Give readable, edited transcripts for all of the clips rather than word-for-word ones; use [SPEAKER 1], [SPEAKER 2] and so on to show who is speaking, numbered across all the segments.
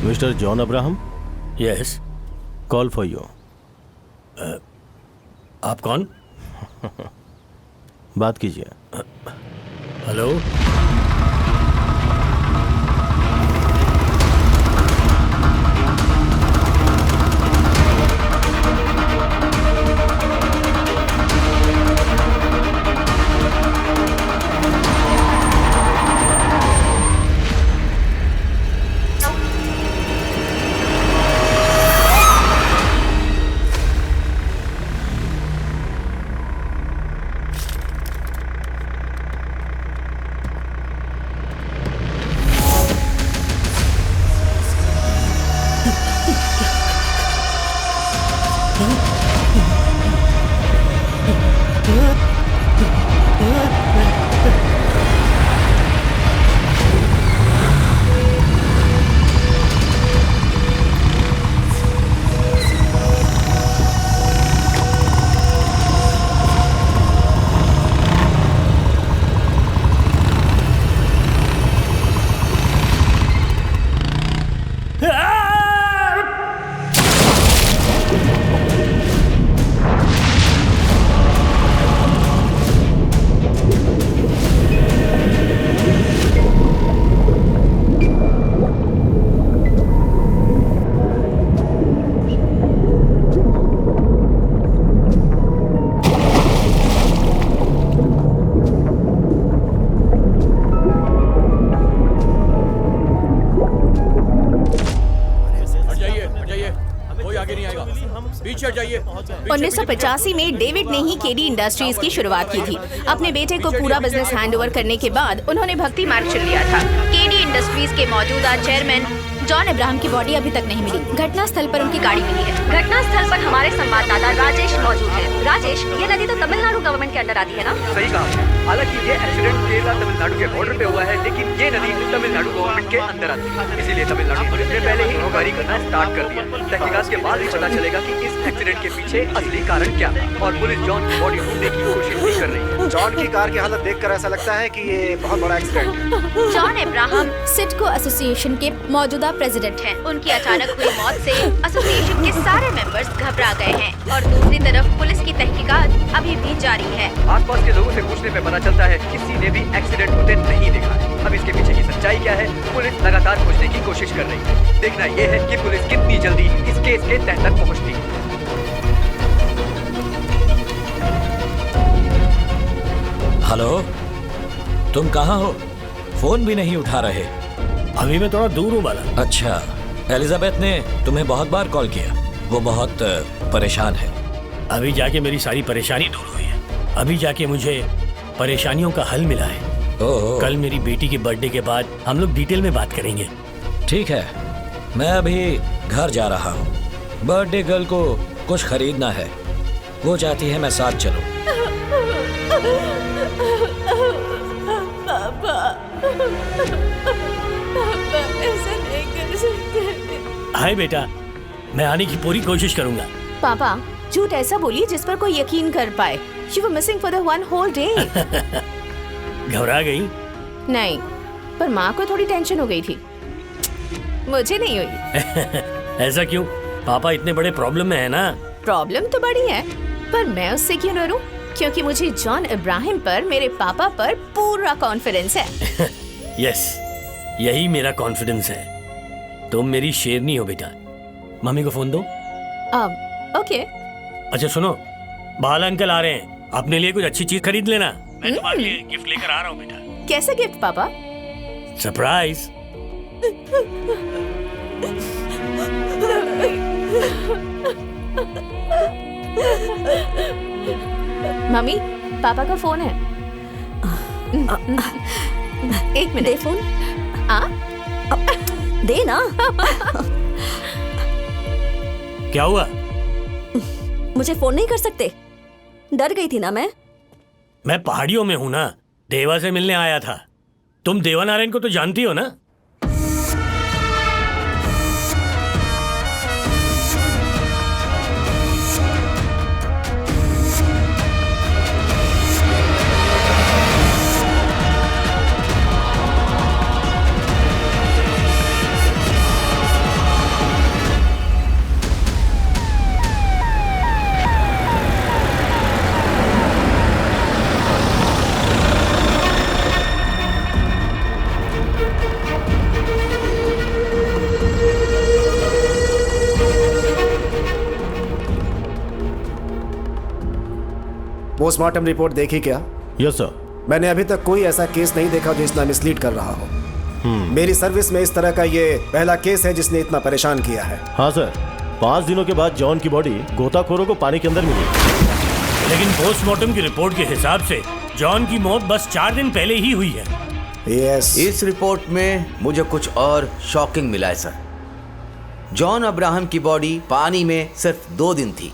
[SPEAKER 1] Mister John Abraham,
[SPEAKER 2] yes.
[SPEAKER 1] Call for you.
[SPEAKER 2] आप कौन?
[SPEAKER 1] बात कीजिए।
[SPEAKER 2] हेलो।
[SPEAKER 3] पीछे हट जाइए।
[SPEAKER 4] 1985 में डेविड ने ही केडी इंडस्ट्रीज की शुरुआत की थी। अपने बेटे को पूरा बिजनेस हैंडओवर करने के बाद उन्होंने भक्ति मार्ग चुन लिया था। केडी इंडस्ट्रीज के मौजूदा चेयरमैन जॉन अब्राहम की बॉडी अभी तक नहीं मिली। घटना स्थल पर उनकी गाड़ी मिली है। घटना स्थल पर हमारे संवाददाता राजेश मौजूद है। राजेश, ये नदी तो तमिलनाडु गवर्नमेंट के अंडर आती है ना?
[SPEAKER 3] सही कहा। हालांकि ये एक्सीडेंट केरला तमिलनाडु के बॉर्डर पे हुआ है, लेकिन ये नदी तमिलनाडु गवर्नमेंट के अंदर आती है, इसीलिए तमिलनाडु पुलिस ने पहले ही इंक्वायरी करना स्टार्ट कर दिया। तहकीकात के बाद ही पता चलेगा कि इस एक्सीडेंट के पीछे असली कारण क्या है, और पुलिस जॉन की बॉडी ढूंढने की कोशिश भी कर रही है।
[SPEAKER 5] जॉन की कार की हालत देखकर ऐसा लगता है कि ये बहुत बड़ा एक्सीडेंट है।
[SPEAKER 4] जॉन अब्राहम सिडको एसोसिएशन के मौजूदा प्रेसिडेंट हैं। उनकी अचानक हुई मौत से एसोसिएशन के सारे मेंबर्स घबरा गए हैं और दूसरी तरफ पुलिस की तहकीकात अभी भी जारी है।
[SPEAKER 3] आसपास के लोगों से पूछने पे पता चलता है किसी ने भी एक्सीडेंट होते नहीं देखा है। अब इसके पीछे की सच्चाई क्या है, पुलिस लगातार खोजने की कोशिश कर रही है। देखना यह है कि पुलिस कितनी जल्दी इस केस के तह तक पहुंचती है।
[SPEAKER 6] हेलो, तुम कहाँ हो? फोन भी नहीं उठा रहे।
[SPEAKER 2] अभी मैं थोड़ा दूर हूँ बाला।
[SPEAKER 6] अच्छा, एलिजाबेथ ने तुम्हें बहुत बार कॉल किया। वो बहुत परेशान है।
[SPEAKER 2] अभी जाके मेरी सारी परेशानी दूर हुई है। अभी जाके मुझे परेशानियों का हल मिला है।
[SPEAKER 6] ओह,
[SPEAKER 2] कल मेरी बेटी के बर्थडे के बाद हम लोग डिटेल में बात करेंगे।
[SPEAKER 6] ठीक है, मैं अभी घर जा रहा हूँ। बर्थडे गर्ल को कुछ खरीदना है। वो चाहती है मैं साथ चलूं।
[SPEAKER 4] ऐसा नहीं कर सकते।
[SPEAKER 2] हाय बेटा, मैं आने की पूरी कोशिश करूंगा।
[SPEAKER 4] पापा, झूठ ऐसा बोलिए जिस पर कोई यकीन कर पाए। You were missing for the one whole day.
[SPEAKER 2] घबरा गई?
[SPEAKER 4] नहीं, पर माँ को थोड़ी टेंशन हो गई थी। मुझे नहीं हुई।
[SPEAKER 2] ऐसा क्यों? पापा इतने बड़े प्रॉब्लम में है ना।
[SPEAKER 4] प्रॉब्लम तो बड़ी है, पर मैं उससे क्यों डरूं? क्योंकि मुझे जॉन अब्राहम पर, मेरे पापा पर पूरा कॉन्फिडेंस है।
[SPEAKER 2] यस, यही मेरा कॉन्फिडेंस है। तुम मेरी शेरनी हो बेटा। मम्मी को फोन दो।
[SPEAKER 4] ओके।
[SPEAKER 2] अच्छा सुनो, बाला अंकल आ रहे हैं, अपने लिए कुछ अच्छी चीज खरीद लेना। मैं तुम्हारे लिए गिफ्ट लेकर आ रहा हूँ बेटा।
[SPEAKER 4] कैसा गिफ्ट पापा?
[SPEAKER 2] सरप्राइज।
[SPEAKER 4] मम्मी, पापा का फोन है। एक मिनट। दे फोन। दे ना।
[SPEAKER 2] क्या हुआ?
[SPEAKER 7] मुझे फोन नहीं कर सकते? डर गई थी ना मैं
[SPEAKER 2] पहाड़ियों में हूँ ना, देवा से मिलने आया था। तुम देवानारायण को तो जानती हो ना?
[SPEAKER 5] पोस्टमार्टम रिपोर्ट देखी क्या?
[SPEAKER 1] Yes sir.
[SPEAKER 5] मैंने अभी तक कोई ऐसा केस नहीं देखा जो इतना मिसलीड कर रहा हो। मेरी सर्विस में इस तरह का ये पहला केस है जिसने इतना परेशान किया है।
[SPEAKER 1] हाँ सर, 5 दिनों के बाद जॉन की बॉडी गोताखोरों को पानी के अंदर मिली।
[SPEAKER 2] लेकिन पोस्टमार्टम की रिपोर्ट के हिसाब से जॉन की मौत बस 4 दिन पहले ही हुई है।
[SPEAKER 5] यस।
[SPEAKER 8] इस रिपोर्ट में मुझे कुछ और शॉकिंग मिला है सर। जॉन अब्राहम की बॉडी पानी में सिर्फ 2 दिन थी।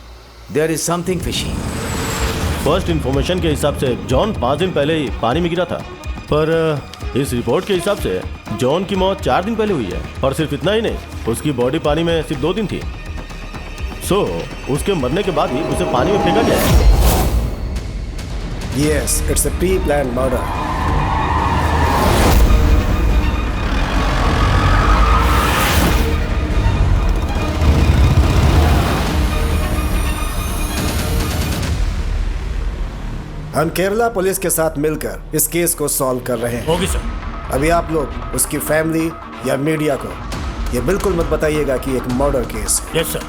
[SPEAKER 8] There is something fishy.
[SPEAKER 1] First information के हिसाब से जॉन 5 दिन पहले ही पानी में गिरा था, पर इस रिपोर्ट के हिसाब से जॉन की मौत 4 दिन पहले हुई है। और सिर्फ इतना ही नहीं, उसकी बॉडी पानी में सिर्फ 2 दिन थी। सो उसके मरने के बाद ही उसे पानी में फेंका गया है।
[SPEAKER 5] Yes, it's a pre plan murder. हम केरला पुलिस के साथ मिलकर इस केस को सॉल्व कर रहे हैं।
[SPEAKER 2] होगी सर।
[SPEAKER 5] अभी आप लोग उसकी फैमिली या मीडिया को ये बिल्कुल मत बताइएगा कि एक मर्डर केस है।
[SPEAKER 2] Yes sir.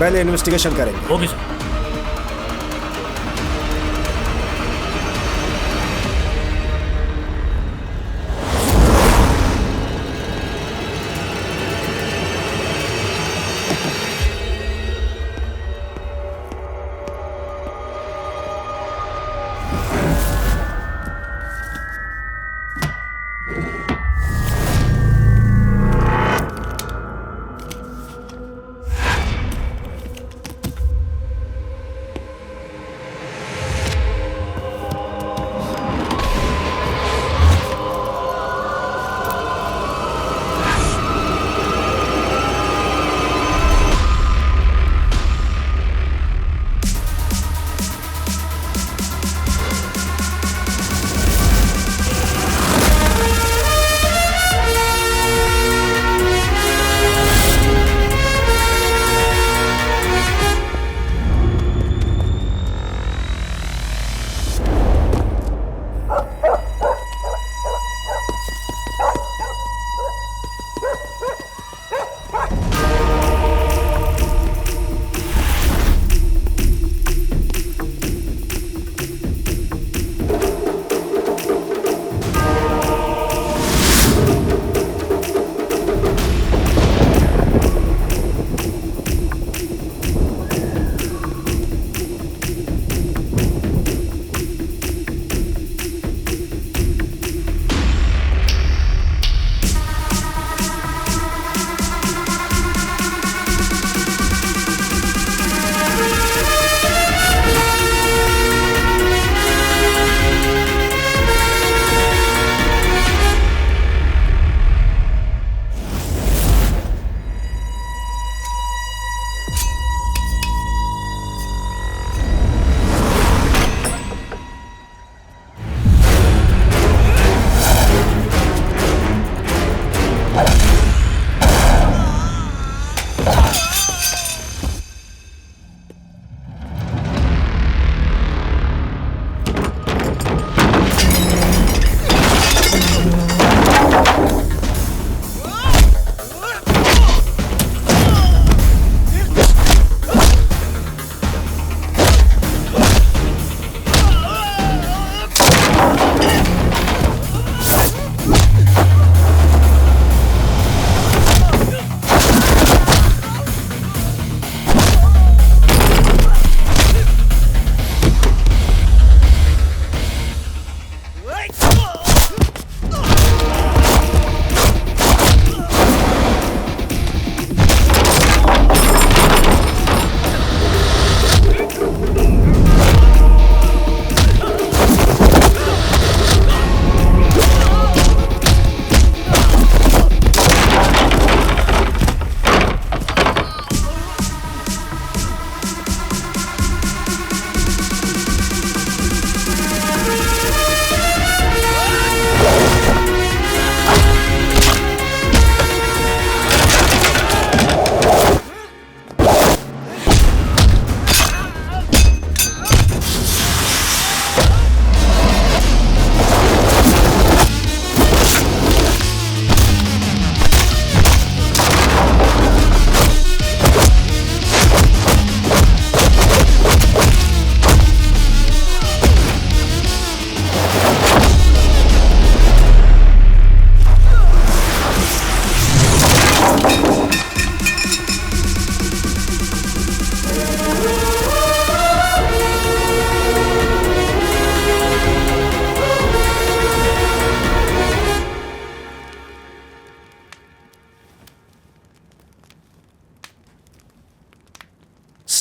[SPEAKER 5] पहले इन्वेस्टिगेशन करेंगे।
[SPEAKER 2] होगी सर।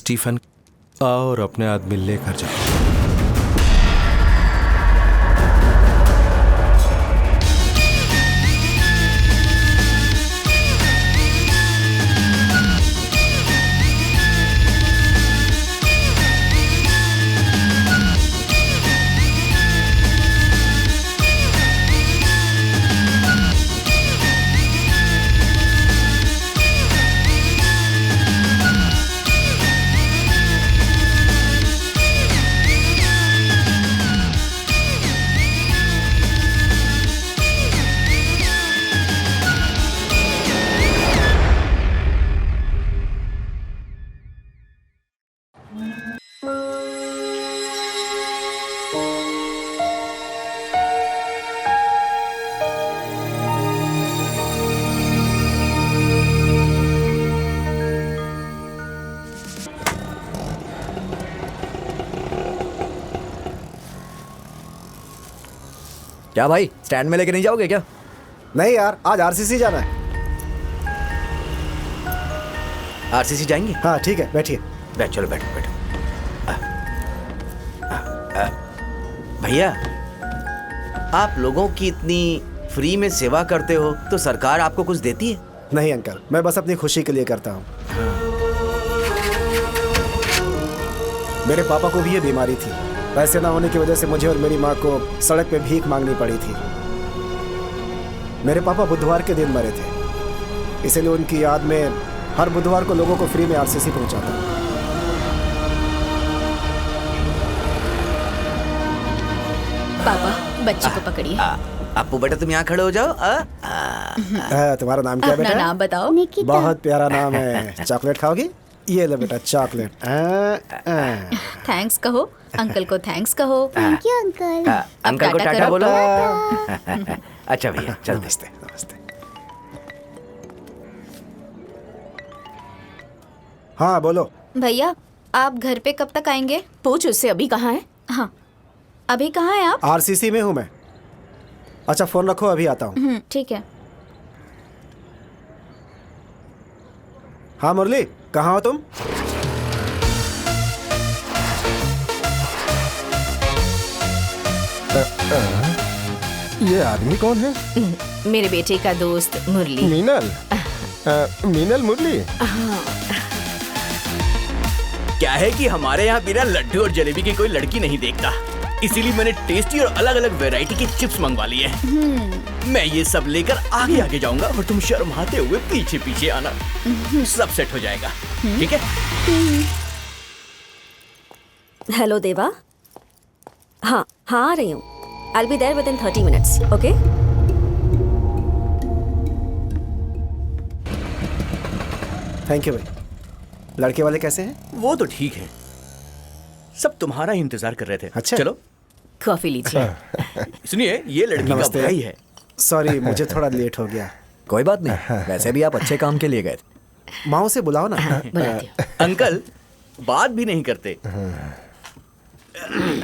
[SPEAKER 9] स्टीफन, आओ और अपने आदमी लेकर जाओ।
[SPEAKER 10] क्या भाई, स्टैंड में लेके नहीं जाओगे क्या?
[SPEAKER 5] नहीं यार, आज आरसीसी जाना है।
[SPEAKER 8] आरसीसी जाएंगे?
[SPEAKER 5] हाँ ठीक है, बैठिए।
[SPEAKER 8] बैठ, चलो बैठो बैठो। भैया, आप लोगों की इतनी फ्री में सेवा करते हो तो सरकार आपको कुछ देती है?
[SPEAKER 5] नहीं अंकल, मैं बस अपनी खुशी के लिए करता हूँ। मेरे पापा को भी ये बीमारी थी। पैसे ना होने की वजह से मुझे और मेरी माँ को सड़क पे भीख मांगनी पड़ी थी। मेरे पापा बुधवार के दिन मरे थे, इसीलिए उनकी याद में हर बुधवार को लोगों को फ्री में आरसीसी पहुंचाता।
[SPEAKER 4] पापा, बच्ची को पकड़िए।
[SPEAKER 8] आपू बेटा, तुम यहाँ खड़े हो जाओ।
[SPEAKER 5] तुम्हारा नाम क्या
[SPEAKER 4] अपना
[SPEAKER 5] बेटा?
[SPEAKER 4] नाम बताओ।
[SPEAKER 5] बहुत प्यारा नाम है। चॉकलेट खाओगी? ये ले बेटा चॉकलेट।
[SPEAKER 4] थैंक्स कहो अंकल को, थैंक्स कहो।
[SPEAKER 11] Thank you uncle.
[SPEAKER 8] अंकल को
[SPEAKER 4] टाटा
[SPEAKER 8] टाटा
[SPEAKER 4] करो।
[SPEAKER 8] बोलो। अच्छा भैया, चलते।
[SPEAKER 5] नमस्ते नमस्ते। हाँ बोलो।
[SPEAKER 4] भैया, आप घर पे कब तक आएंगे? पूछ उससे, अभी कहाँ है? हाँ, अभी कहाँ है आप?
[SPEAKER 5] आरसीसी में हूँ मैं। अच्छा फोन रखो, अभी आता हूँ।
[SPEAKER 4] ठीक है।
[SPEAKER 5] हाँ मुरली, कहाँ हो तुम?
[SPEAKER 12] ये आदमी कौन है?
[SPEAKER 4] मेरे बेटे का दोस्त मुरली।
[SPEAKER 12] मीनल? मीनल मुरली?
[SPEAKER 3] क्या है कि हमारे यहाँ बिना लड्डू और जलेबी की कोई लड़की नहीं देखता, इसीलिए मैंने टेस्टी और अलग अलग वैरायटी की चिप्स मंगवा ली है। मैं ये सब लेकर आगे आगे जाऊंगा और तुम शर्माते हुए पीछे पीछे आना। सब सेट हो जाएगा, ठीक है?
[SPEAKER 7] हेलो देवा। हाँ हाँ, आ रही हूँ। I'll be there within 30 minutes, okay?
[SPEAKER 5] Thank you भाई। लड़के वाले कैसे हैं?
[SPEAKER 3] वो तो ठीक है, सब तुम्हारा ही इंतजार कर रहे थे।
[SPEAKER 5] अच्छा,
[SPEAKER 3] चलो
[SPEAKER 4] कॉफी लीजिए।
[SPEAKER 3] सुनिए, ये लड़की का भाई है।
[SPEAKER 5] सॉरी, मुझे थोड़ा लेट हो गया।
[SPEAKER 10] कोई बात नहीं, वैसे भी आप अच्छे काम के लिए गए थे।
[SPEAKER 5] माँ से बुलाओ ना।
[SPEAKER 3] अंकल बात भी नहीं करते।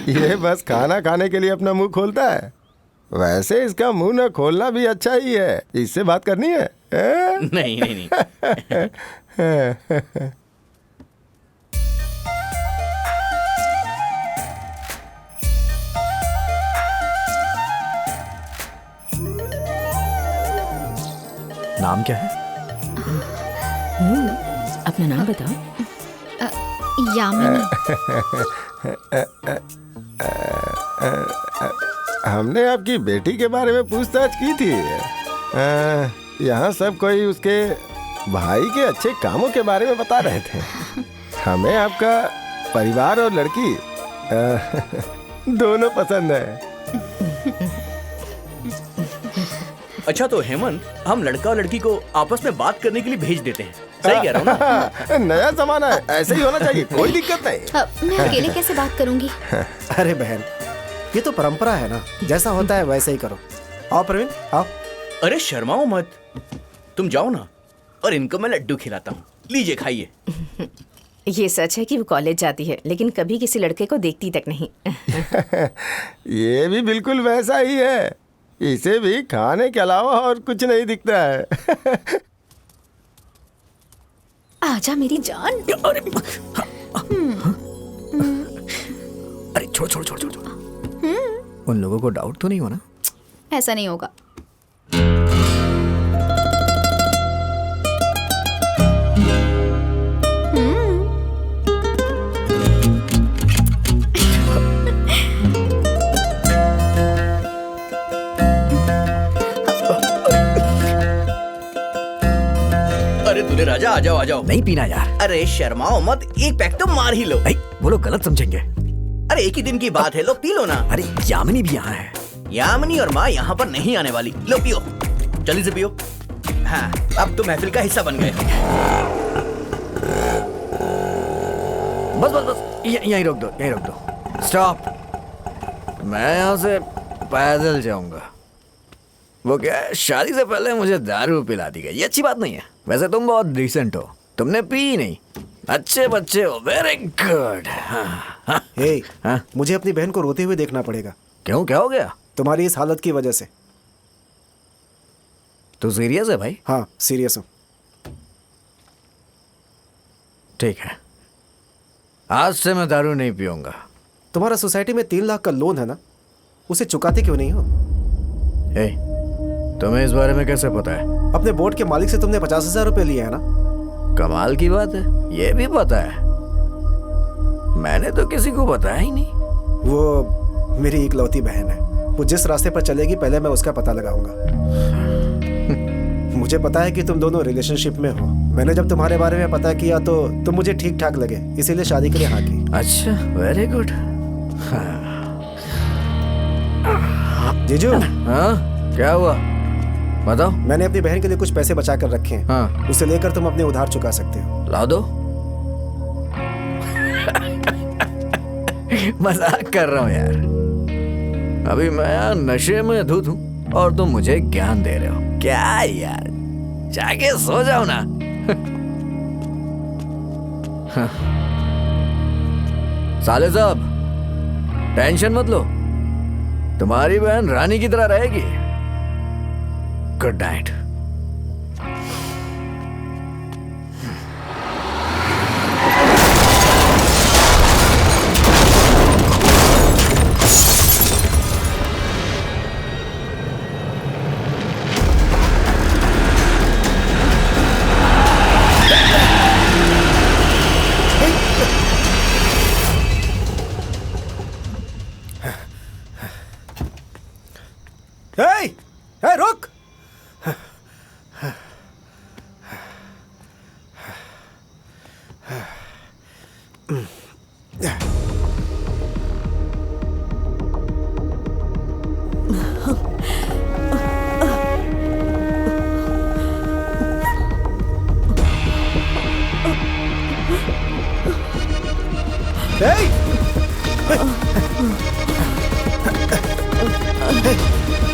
[SPEAKER 12] ये बस खाना खाने के लिए अपना मुंह खोलता है। वैसे इसका मुंह न खोलना भी अच्छा ही है। इससे बात करनी है?
[SPEAKER 3] नहीं नहीं नहीं।
[SPEAKER 10] नाम क्या है?
[SPEAKER 4] अपना नाम बताओ। यामिनी।
[SPEAKER 12] हमने आपकी बेटी के बारे में पूछताछ की थी। यहाँ सब कोई उसके भाई के अच्छे कामों के बारे में बता रहे थे। हमें आपका परिवार और लड़की दोनों पसंद है।
[SPEAKER 3] अच्छा तो हेमंत, हम लड़का और लड़की को आपस में बात करने के लिए भेज देते हैं। सही कह रहा हूँ ना?
[SPEAKER 12] नया जमाना है, ऐसे ही होना चाहिए, कोई दिक्कत नहीं।
[SPEAKER 4] मैं अकेले कैसे बात करूंगी?
[SPEAKER 5] अरे बहन, ये तो परंपरा है ना, जैसा होता है वैसे ही करो। आओ प्रवीण, आओ।
[SPEAKER 3] अरे शर्माओ मत, तुम जाओ ना, और इनको मैं लड्डू खिलाता हूँ। लीजिए खाइए।
[SPEAKER 4] ये सच है कि वो कॉलेज जाती है, लेकिन कभी किसी लड़के को देखती तक नहीं।
[SPEAKER 12] ये भी बिल्कुल वैसा ही है। इसे भी खाने के अलावा और कुछ नहीं दिखता है।
[SPEAKER 4] आजा मेरी जान।
[SPEAKER 10] अरे छोड़ छोड़ छोड़ छोड़ छोड़। उन लोगों को डाउट तो नहीं हो ना?
[SPEAKER 4] ऐसा नहीं होगा।
[SPEAKER 8] अरे दूल्हे राजा आ जाओ आ जाओ।
[SPEAKER 10] नहीं पीना यार।
[SPEAKER 8] अरे शर्माओ मत, एक पैक तो मार ही लो।
[SPEAKER 10] नहीं, वो लोग गलत समझेंगे।
[SPEAKER 8] अरे एक ही दिन की बात है, लो पी लो ना।
[SPEAKER 10] अरे यामिनी भी यहाँ है।
[SPEAKER 8] यामिनी और माँ यहाँ पर नहीं आने वाली। लो पियो, जल्दी से पियो। हाँ, अब तो महफिल का हिस्सा बन गए।
[SPEAKER 10] बस बस बस, यहीं रोक दो, यहीं रोक दो। स्टॉप। मैं यहाँ से पैदल जाऊंगा। वो क्या है, शादी से पहले मुझे दारू पिला दी गई, ये अच्छी बात नहीं है। वैसे तुम बहुत डिसेंट हो, तुमने पी नहीं, अच्छे बच्चे हो, वेरी गुड।
[SPEAKER 5] हे, मुझे अपनी बहन को रोते हुए देखना पड़ेगा।
[SPEAKER 10] क्यों, क्या हो गया?
[SPEAKER 5] तुम्हारी इस हालत की वजह से।
[SPEAKER 10] तू सीरियस है भाई?
[SPEAKER 5] हाँ सीरियस हूँ।
[SPEAKER 10] ठीक है, आज से मैं दारू नहीं पीऊंगा।
[SPEAKER 5] तुम्हारा सोसाइटी में 3 लाख का लोन है ना, उसे चुकाते क्यों नहीं हो?
[SPEAKER 10] ए, तुम्हें इस बारे में कैसे पता है?
[SPEAKER 5] अपने बोर्ड के मालिक से तुमने 50,000 रुपए लिए है ना?
[SPEAKER 10] कमाल की बात है, ये भी पता है। मैंने तो किसी को बताया ही नहीं।
[SPEAKER 5] वो मेरी इकलौती बहन है, वो जिस रास्ते पर चलेगी पहले मैं उसका पता लगाऊंगा। मुझे पता है कि तुम दोनों रिलेशनशिप में हो। मैंने जब तुम्हारे बारे में पता किया तो तुम मुझे ठीक ठाक लगे, इसीलिए शादी के लिए हाँ की।
[SPEAKER 10] अच्छा, वेरी गुड।
[SPEAKER 5] जीजू।
[SPEAKER 10] हाँ, क्या हुआ बताओ।
[SPEAKER 5] मैंने अपनी बहन के लिए कुछ पैसे बचा कर रखे हैं।
[SPEAKER 10] हाँ,
[SPEAKER 5] उसे लेकर तुम अपने उधार चुका सकते हो।
[SPEAKER 10] ला दो। मजाक कर रहा हूँ यार। अभी मैं यहाँ नशे में धुत हूँ और तुम मुझे ज्ञान दे रहे हो क्या यार? जाके सो जाओ ना। साले साहब, टेंशन मत लो, तुम्हारी बहन रानी की तरह रहेगी। Good night.
[SPEAKER 5] हे, रुक।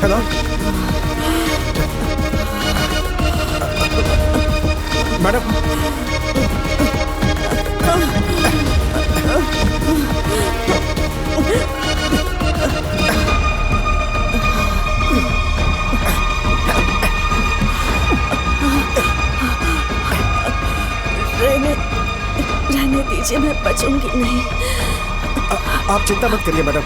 [SPEAKER 5] Hello, madam.
[SPEAKER 7] रहने दीजिए, मैं बचूंगी नहीं।
[SPEAKER 5] आप चिंता मत करिए मैडम।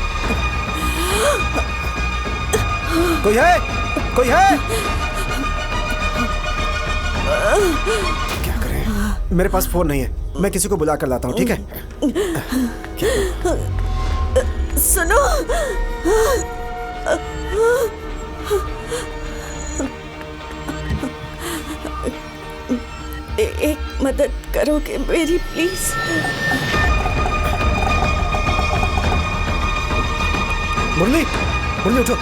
[SPEAKER 5] कोई है? कोई है? क्या करें? मेरे पास फोन नहीं है, मैं किसी को बुला कर लाता हूँ, ठीक है?
[SPEAKER 7] सुनो, एक मदद करोगे मेरी प्लीज?
[SPEAKER 5] मुरली, मुरली उठो,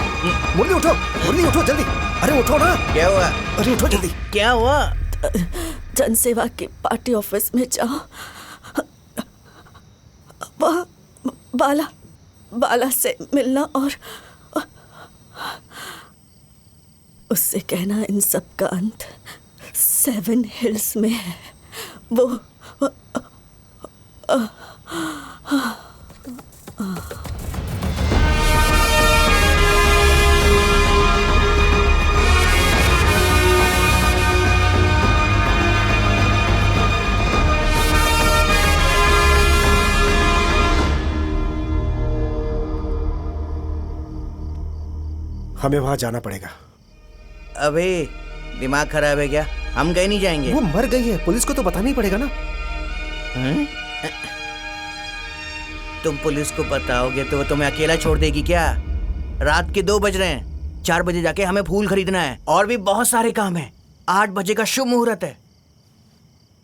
[SPEAKER 5] मुरली उठो, मुरली उठो जल्दी। अरे उठो ना।
[SPEAKER 8] क्या हुआ?
[SPEAKER 5] अरे उठो जल्दी।
[SPEAKER 8] क्या हुआ?
[SPEAKER 7] जनसेवा के पार्टी ऑफिस में जाओ, वहाँ बाला से मिलना और उससे कहना इन सब का अंत 7 हिल्स में है। वो
[SPEAKER 5] हमें वहाँ जाना पड़ेगा।
[SPEAKER 8] अबे दिमाग खराब है क्या? हम कहीं नहीं जाएंगे।
[SPEAKER 5] वो मर गई है, पुलिस को तो बताना ही पड़ेगा ना।
[SPEAKER 8] तुम पुलिस को बताओगे तो वो तुम्हें अकेला छोड़ देगी क्या? रात के 2 बज रहे हैं, 4 बजे जाके हमें फूल खरीदना है और भी बहुत सारे काम हैं। 8 बजे का शुभ मुहूर्त है।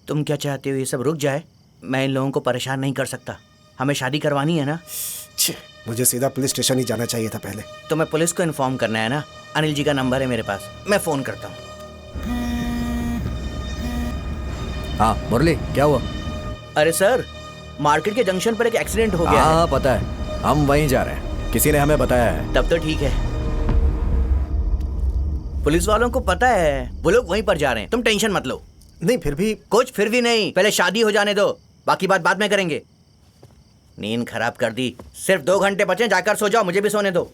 [SPEAKER 8] तुम क्या चाहते हो ये सब रुक जाए? मैं इन लोगों को परेशान नहीं कर सकता। हमें शादी करवानी है ना।
[SPEAKER 5] मुझे सीधा पुलिस स्टेशन ही जाना चाहिए था पहले।
[SPEAKER 8] तो मैं पुलिस को इन्फॉर्म करना है ना। अनिल जी का नंबर है मेरे पास, मैं फोन करता हूँ।
[SPEAKER 10] हाँ मुरली, क्या हुआ?
[SPEAKER 8] अरे सर, मार्केट के जंक्शन पर एक एक्सीडेंट हो गया है।
[SPEAKER 10] हाँ पता है, हम वहीं जा रहे हैं, किसी ने हमें बताया है।
[SPEAKER 8] तब तो ठीक है। पुलिस वालों को पता है, वो लोग वहीं पर जा रहे हैं, तुम टेंशन मत लो।
[SPEAKER 5] नहीं फिर भी
[SPEAKER 8] कुछ फिर भी नहीं, पहले शादी हो जाने दो, बाकी बात बाद में करेंगे। नींद खराब कर दी। सिर्फ 2 घंटे बचे, जाकर सो जाओ, मुझे भी सोने दो।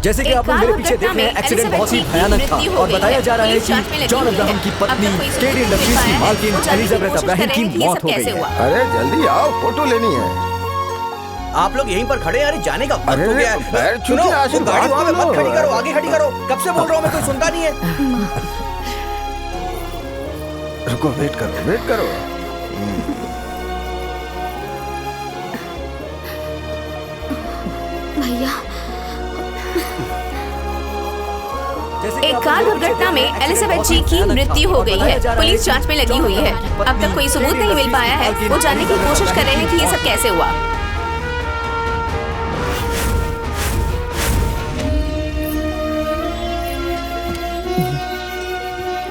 [SPEAKER 10] जैसे कि आप लोग मेरे पीछे देख रहे हैं, एक्सीडेंट बहुत ही भयानक था और बताया जा रहा है कि जॉन अब्राहम की पत्नी केडी इंडस्ट्रीज की मालकिन एलिजाबेथ अब्राहम की मौत हो गई है।
[SPEAKER 12] अरे जल्दी आओ, फोटो लेनी है।
[SPEAKER 8] आप लोग यहीं पर खड़े हैं? अरे जाने का वक्त
[SPEAKER 12] अरे
[SPEAKER 8] हो गया है।
[SPEAKER 12] पैर छू
[SPEAKER 8] सुनो,
[SPEAKER 12] के
[SPEAKER 8] वो
[SPEAKER 12] आशीर्वाद
[SPEAKER 8] गाड़ी वहाँ पे
[SPEAKER 12] तो
[SPEAKER 8] मत खड़ी
[SPEAKER 12] लो।
[SPEAKER 8] करो, आगे खड़ी करो। कब से बोल रहा हूँ मैं, कोई सुनता नहीं है।
[SPEAKER 12] रुको, वेट करो, वेट करो।
[SPEAKER 4] भैया, एक कार दुर्घटना में एलिजाबेथ जी की मृत्यु हो गई है। पुलिस जांच में लगी हुई है। अब तक कोई सबूत नहीं मिल पाया है। वो जानने की कोशिश कर रहे हैं कि ये सब कैसे हुआ।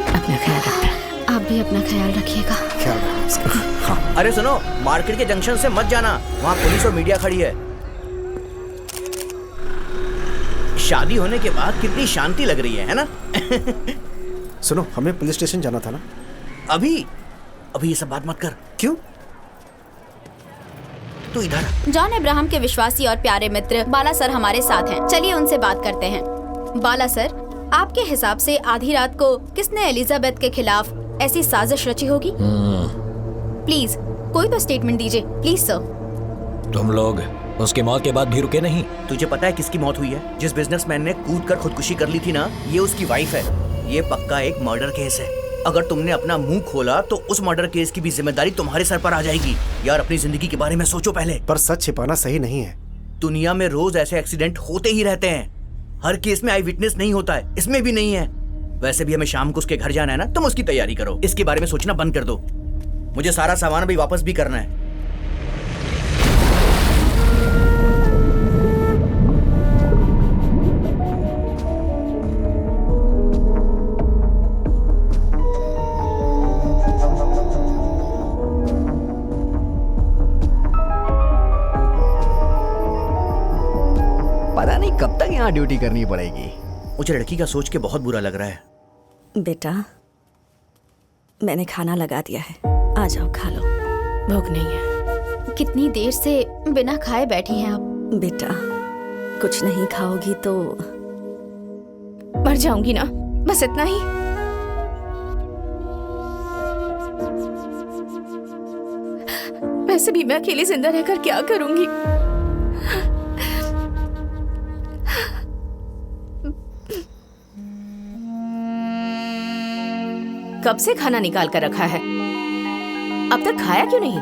[SPEAKER 11] अपना ख्याल रखना। आप भी अपना ख्याल रखिएगा।
[SPEAKER 5] ख्याल रखना उसका। हाँ।
[SPEAKER 8] अरे सुनो, मार्केट के जंक्शन से मत जाना, वहाँ पुलिस और मीडिया खड़ी है। शादी होने के बाद कितनी शांति लग रही है ना?
[SPEAKER 5] सुनो, हमें पुलिस स्टेशन जाना था ना।
[SPEAKER 8] अभी ये सब बात मत कर।
[SPEAKER 5] क्यों?
[SPEAKER 8] तू इधर।
[SPEAKER 4] जॉन अब्राहम के विश्वासी और प्यारे मित्र बाला सर हमारे साथ हैं। चलिए उनसे बात करते हैं। बाला सर, आपके हिसाब से आधी रात को किसने एलिजाबेथ के खिलाफ ऐसी साजिश रची होगी? प्लीज कोई तो स्टेटमेंट दीजिए, प्लीज सर।
[SPEAKER 6] तुम लोग उसकी मौत के बाद भी रुके नहीं?
[SPEAKER 8] तुझे पता है किसकी मौत हुई है? जिस बिजनेसमैन ने कूदकर खुदकुशी कर ली थी ना, ये उसकी वाइफ है। ये पक्का एक मर्डर केस है। अगर तुमने अपना मुंह खोला तो उस मर्डर केस की भी जिम्मेदारी तुम्हारे सर पर आ जाएगी। यार, अपनी जिंदगी के बारे में सोचो पहले।
[SPEAKER 5] पर सच छिपाना सही नहीं है।
[SPEAKER 8] दुनिया में रोज ऐसे एक्सीडेंट होते ही रहते हैं। हर केस में आई विटनेस नहीं होता है, इसमें भी नहीं है। वैसे भी हमें शाम को उसके घर जाना है ना, तुम उसकी तैयारी करो। इसके बारे में सोचना बंद कर दो। मुझे सारा सामान अभी वापस भी करना है।
[SPEAKER 10] पता नहीं कब तक यहाँ ड्यूटी करनी पड़ेगी।
[SPEAKER 8] मुझे लड़की का सोच के बहुत बुरा लग रहा है।
[SPEAKER 7] बेटा, मैंने खाना लगा दिया है, आ जाओ खा लो।
[SPEAKER 11] भूख नहीं है।
[SPEAKER 4] कितनी देर से बिना खाए बैठी हैं आप?
[SPEAKER 7] बेटा, कुछ नहीं खाओगी तो
[SPEAKER 4] मर जाऊंगी ना, बस इतना ही। वैसे भी मैं अकेले जिंदा रहकर क्या करूंगी? कब से खाना निकाल कर रखा है, अब तक खाया क्यों नहीं?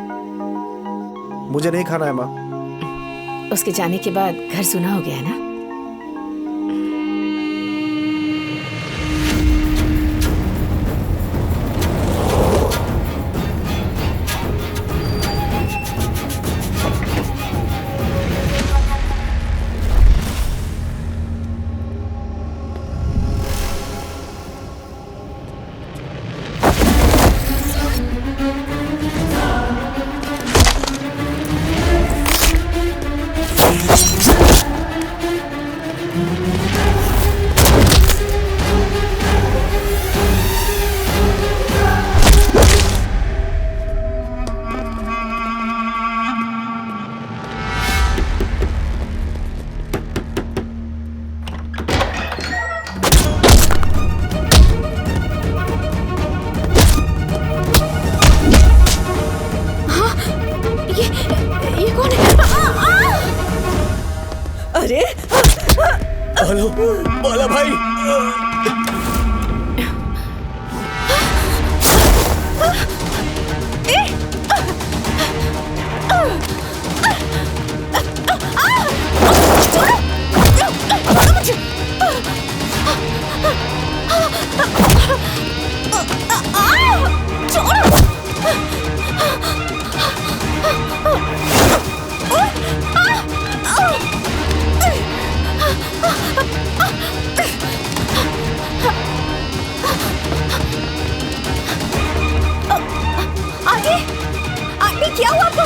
[SPEAKER 5] मुझे नहीं खाना है माँ।
[SPEAKER 11] उसके जाने के बाद घर सुना हो गया ना।
[SPEAKER 2] हेलो बाला भाई।
[SPEAKER 4] आंटी क्या हुआ आपको?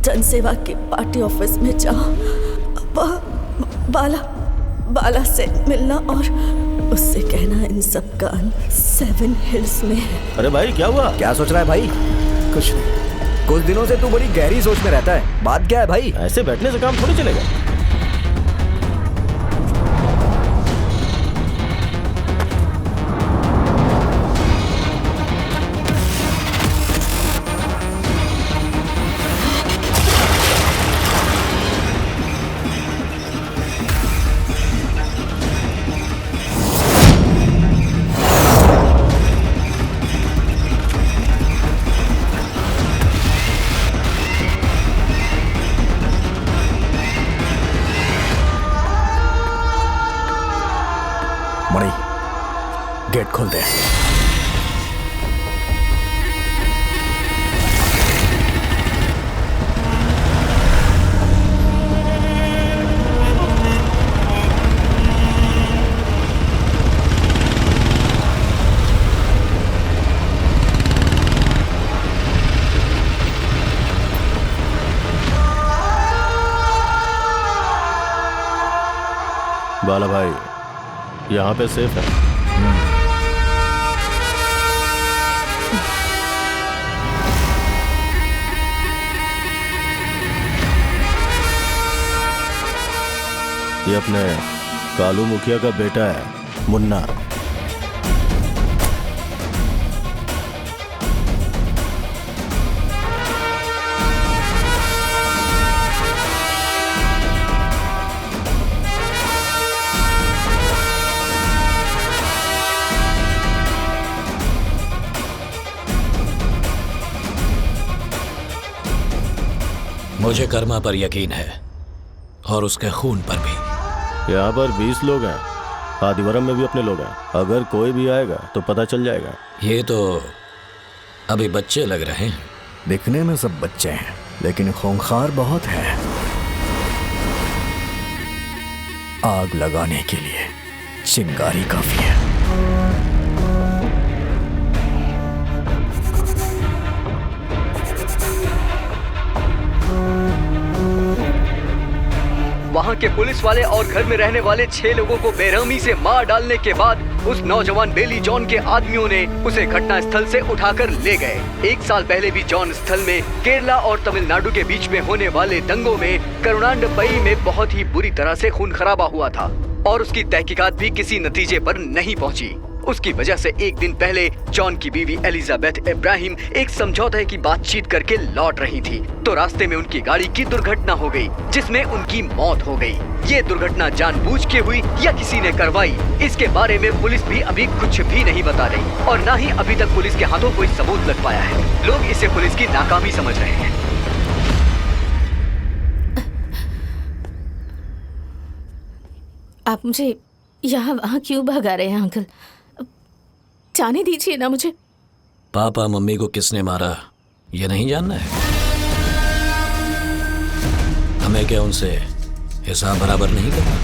[SPEAKER 7] जनसेवा के पार्टी ऑफिस में जाओ, बाला से मिलना और उससे कहना इन सब का अंत 7 हिल्स में है।
[SPEAKER 1] अरे भाई क्या हुआ?
[SPEAKER 10] क्या सोच रहा है भाई?
[SPEAKER 5] कुछ नहीं।
[SPEAKER 10] कुछ दिनों से तू बड़ी गहरी सोच में रहता है, बात क्या है भाई?
[SPEAKER 1] ऐसे बैठने से काम थोड़ी चलेगा।
[SPEAKER 10] मणि, गेट खोल दे।
[SPEAKER 1] बाला भाई यहाँ पे सेफ है। ये अपने कालू मुखिया का बेटा है, मुन्ना।
[SPEAKER 6] मुझे कर्मा पर यकीन है और उसके खून पर भी।
[SPEAKER 1] यहाँ पर 20 लोग हैं, आदिवरम में भी अपने लोग हैं। अगर कोई भी आएगा तो पता चल जाएगा।
[SPEAKER 6] ये तो अभी बच्चे लग रहे हैं।
[SPEAKER 10] दिखने में सब बच्चे हैं लेकिन खूंखार बहुत है। आग लगाने के लिए चिंगारी काफी है।
[SPEAKER 3] वहाँ के पुलिस वाले और घर में रहने वाले 6 लोगों को बेरहमी से मार डालने के बाद उस नौजवान बेली जॉन के आदमियों ने उसे घटना स्थल से उठाकर ले गए। 1 साल पहले भी जॉन स्थल में केरला और तमिलनाडु के बीच में होने वाले दंगों में करुणांडपई में बहुत ही बुरी तरह से खून खराबा हुआ था और उसकी तहकीकात भी किसी नतीजे पर नहीं पहुंची। उसकी वजह से एक दिन पहले जॉन की बीवी एलिजाबेथ इब्राहिम एक समझौते की बातचीत करके लौट रही थी, तो रास्ते में उनकी गाड़ी की दुर्घटना हो गई, जिसमें उनकी मौत हो गई। ये दुर्घटना जानबूझ के हुई या किसी ने करवाई, इसके बारे में पुलिस भी अभी कुछ भी नहीं बता रही और न ही अभी तक पुलिस के हाथों कोई सबूत लग पाया है। लोग इसे पुलिस की नाकामी समझ रहे हैं।
[SPEAKER 11] आप मुझे यहाँ वहाँ क्यों भगा रहे हैं अंकल? जाने दीजिए ना मुझे।
[SPEAKER 6] पापा मम्मी को किसने मारा ये नहीं जानना है? हमें क्या उनसे हिसाब बराबर नहीं करना?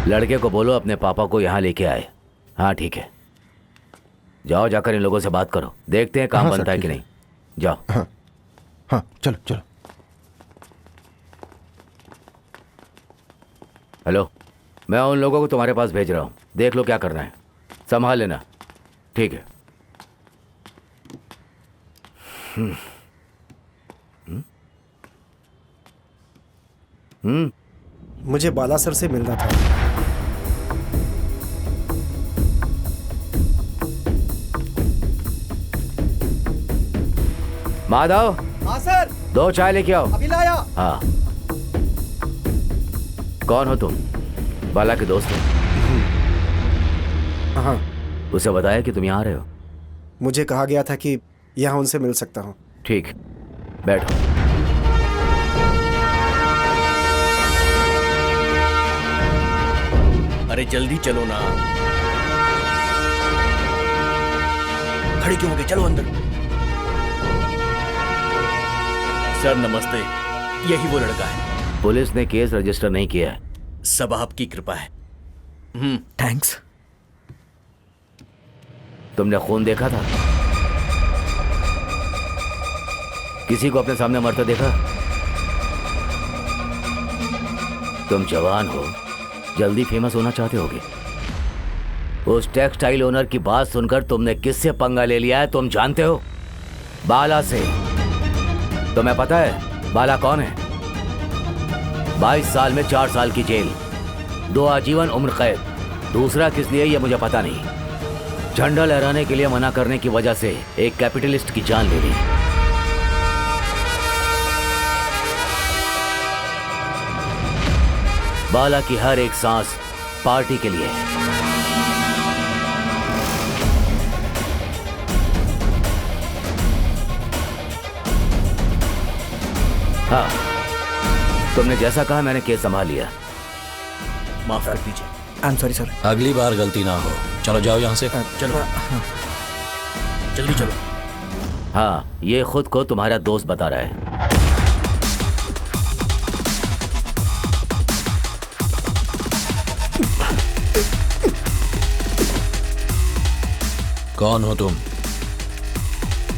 [SPEAKER 13] लड़के को बोलो अपने पापा को यहाँ लेके आए। हाँ ठीक है, जाओ जाकर इन लोगों से बात करो, देखते हैं काम बनता है कि नहीं। जाओ।
[SPEAKER 12] हाँ हाँ चलो चलो।
[SPEAKER 13] हेलो, मैं उन लोगों को तुम्हारे पास भेज रहा हूँ, देख लो क्या करना है, संभाल लेना। ठीक है।
[SPEAKER 5] मुझे बाला सर से मिलना था।
[SPEAKER 13] माधव।
[SPEAKER 5] हाँ सर।
[SPEAKER 13] 2 चाय लेके आओ।
[SPEAKER 5] अभी लाया।
[SPEAKER 13] हाँ। कौन हो तुम? बाला के दोस्त हो?
[SPEAKER 5] हाँ।
[SPEAKER 13] उसे बताया कि तुम यहाँ आ रहे हो?
[SPEAKER 5] मुझे कहा गया था कि यहाँ उनसे मिल सकता हूँ।
[SPEAKER 13] ठीक, बैठो।
[SPEAKER 2] अरे जल्दी चलो ना,
[SPEAKER 8] खड़े क्यों हो गए? चलो अंदर।
[SPEAKER 2] सर नमस्ते, यही वो लड़का है।
[SPEAKER 13] पुलिस ने केस रजिस्टर नहीं किया है।
[SPEAKER 2] सब आपकी कृपा है।
[SPEAKER 10] थैंक्स।
[SPEAKER 13] तुमने खून देखा था? किसी को अपने सामने मरते देखा? तुम जवान हो, जल्दी फेमस होना चाहते होगे। उस टेक्सटाइल ओनर की बात सुनकर तुमने किससे पंगा ले लिया है तुम जानते हो? बाला से। तुम्हें पता है बाला कौन है? 22 साल में 4 साल की जेल, 2 आजीवन उम्र कैद। दूसरा किस लिए ये मुझे पता नहीं। झंडा लहराने के लिए मना करने की वजह से एक कैपिटलिस्ट की जान ले ली। बाला की हर एक सांस पार्टी के लिए है। हाँ, तुमने जैसा कहा मैंने केस संभाल लिया।
[SPEAKER 2] माफ कर दीजिए।
[SPEAKER 5] I am sorry sir.
[SPEAKER 6] अगली बार गलती ना हो। चलो जाओ यहाँ से।
[SPEAKER 2] चलो जल्दी चलो।
[SPEAKER 13] हाँ, ये खुद को तुम्हारा दोस्त बता रहा है।
[SPEAKER 6] कौन हो तुम?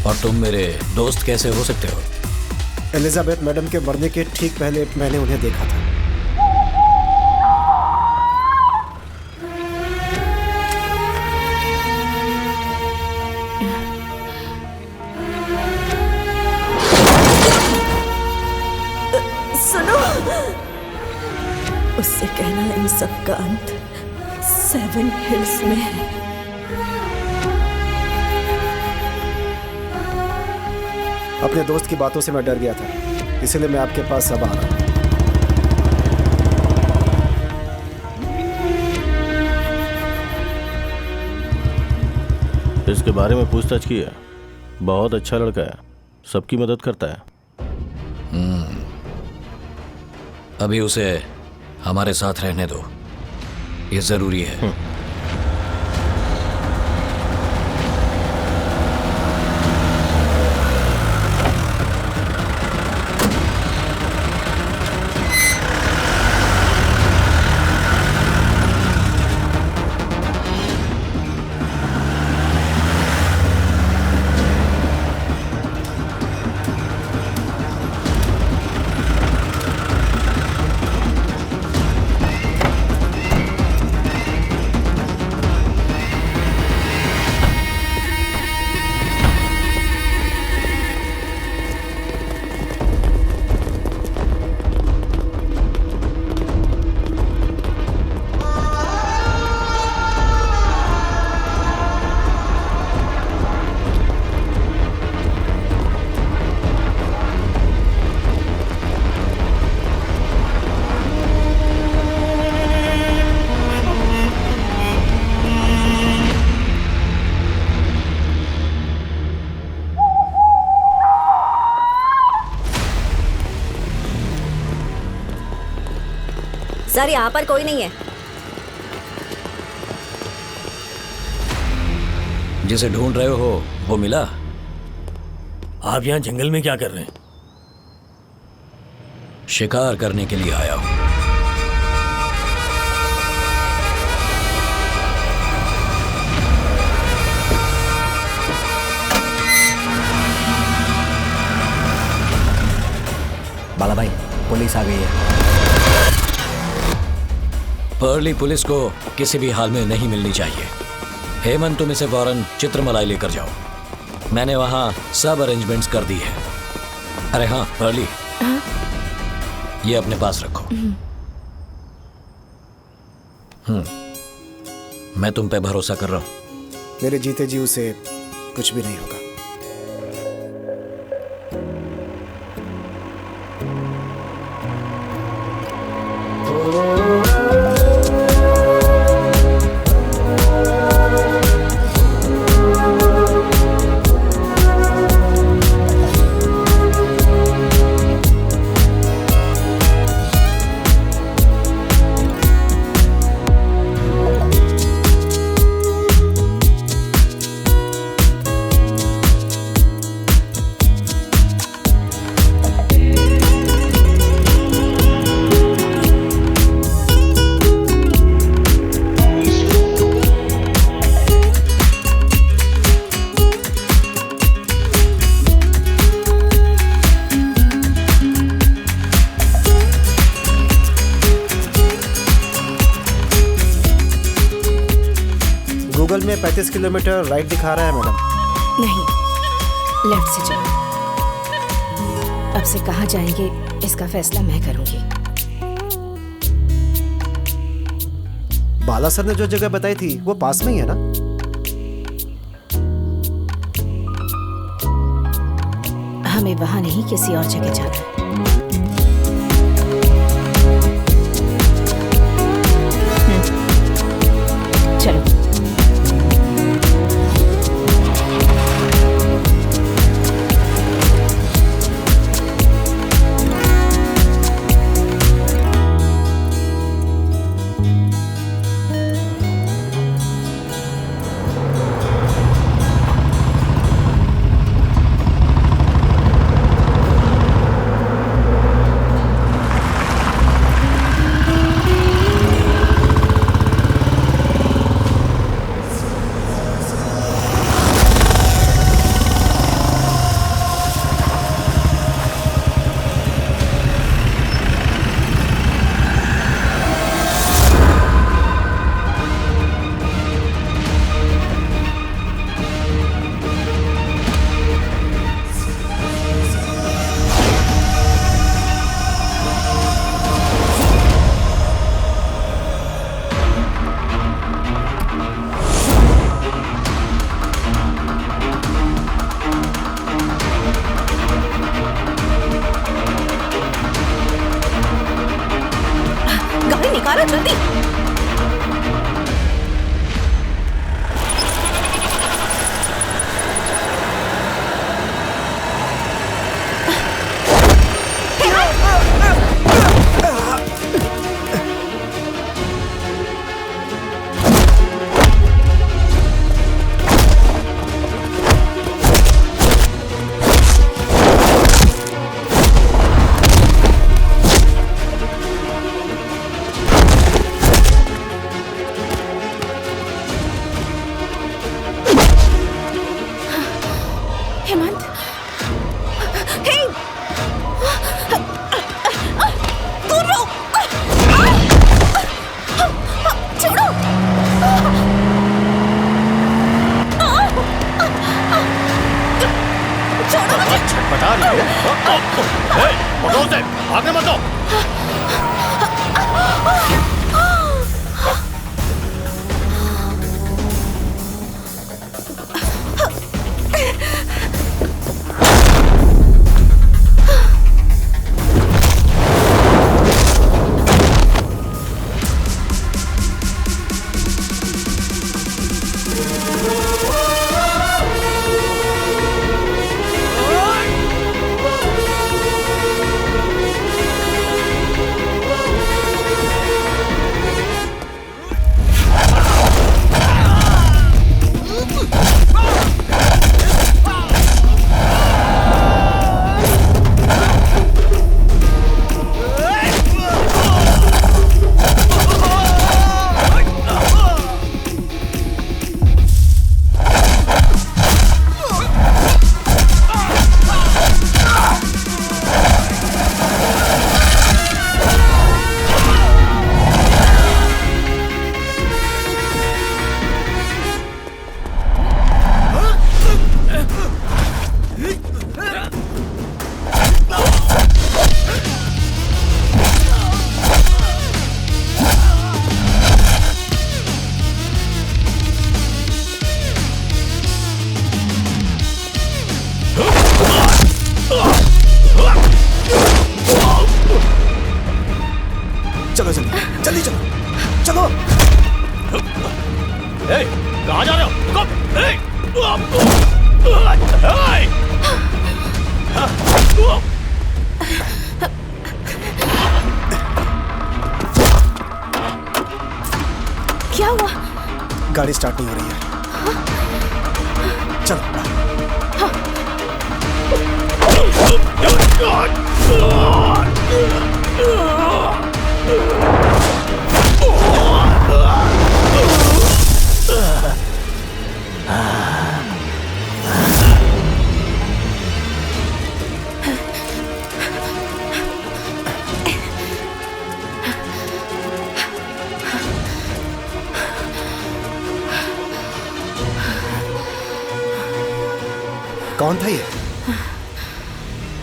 [SPEAKER 6] और तुम मेरे दोस्त कैसे हो सकते हो?
[SPEAKER 5] एलिजाबेथ मैडम के मरने के ठीक पहले मैंने उन्हें देखा था।
[SPEAKER 7] सुनो, उससे कहना इन सब का अंत 7 हिल्स में है।
[SPEAKER 5] अपने दोस्त की बातों से मैं डर गया था, इसलिए मैं आपके पास अब आ रहा हूँ।
[SPEAKER 1] इसके बारे में पूछताछ की है। बहुत अच्छा लड़का है, सबकी मदद करता है।
[SPEAKER 6] अभी उसे हमारे साथ रहने दो, ये जरूरी है।
[SPEAKER 7] सर यहाँ पर कोई नहीं है।
[SPEAKER 6] जिसे ढूंढ रहे हो वो मिला?
[SPEAKER 2] आप यहाँ जंगल में क्या कर रहे हैं?
[SPEAKER 6] शिकार करने के लिए आया हूं।
[SPEAKER 10] बाला भाई, पुलिस आ गई है।
[SPEAKER 6] पर्ली पुलिस को किसी भी हाल में नहीं मिलनी चाहिए। हेमंत, तुम इसे फौरन चित्रमलाई लेकर जाओ। मैंने वहां सब अरेंजमेंट्स कर दी है। अरे हाँ पर्ली, ये अपने पास रखो। मैं तुम पे भरोसा कर रहा हूं।
[SPEAKER 5] मेरे जीते जी उसे कुछ भी नहीं होगा। गूगल में 35 किलोमीटर राइट दिखा रहा है मैडम।
[SPEAKER 11] नहीं, लेफ्ट से चलो। अब से कहाँ जाएंगे इसका फैसला मैं करूंगी।
[SPEAKER 5] बाला सर ने जो जगह बताई थी वो पास में ही है ना?
[SPEAKER 11] हमें वहां नहीं, किसी और जगह जाना है। चलो। निकालो जल्दी।
[SPEAKER 1] आगे मत दो।
[SPEAKER 2] कहाँ जा रहे हो? रुको! ए!
[SPEAKER 11] क्या हुआ?
[SPEAKER 5] गाड़ी स्टार्ट नहीं हो रही है। चलो। कौन था ये?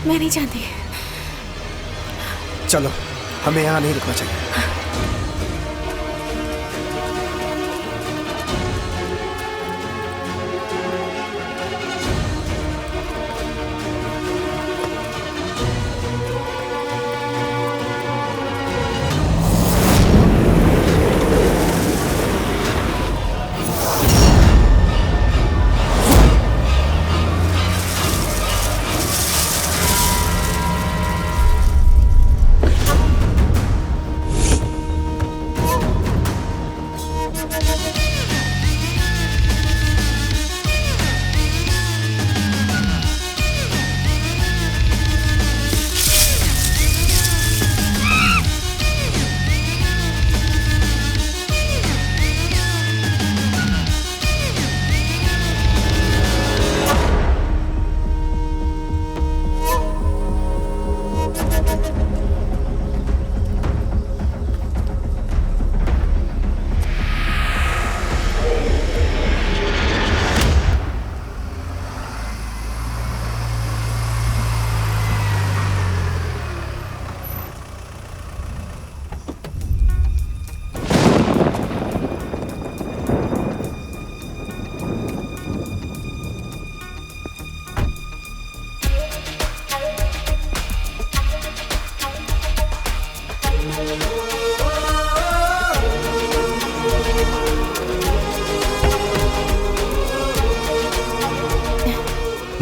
[SPEAKER 11] मैं नहीं जानती।
[SPEAKER 5] चलो, हमें यहाँ नहीं रुकना चाहिए।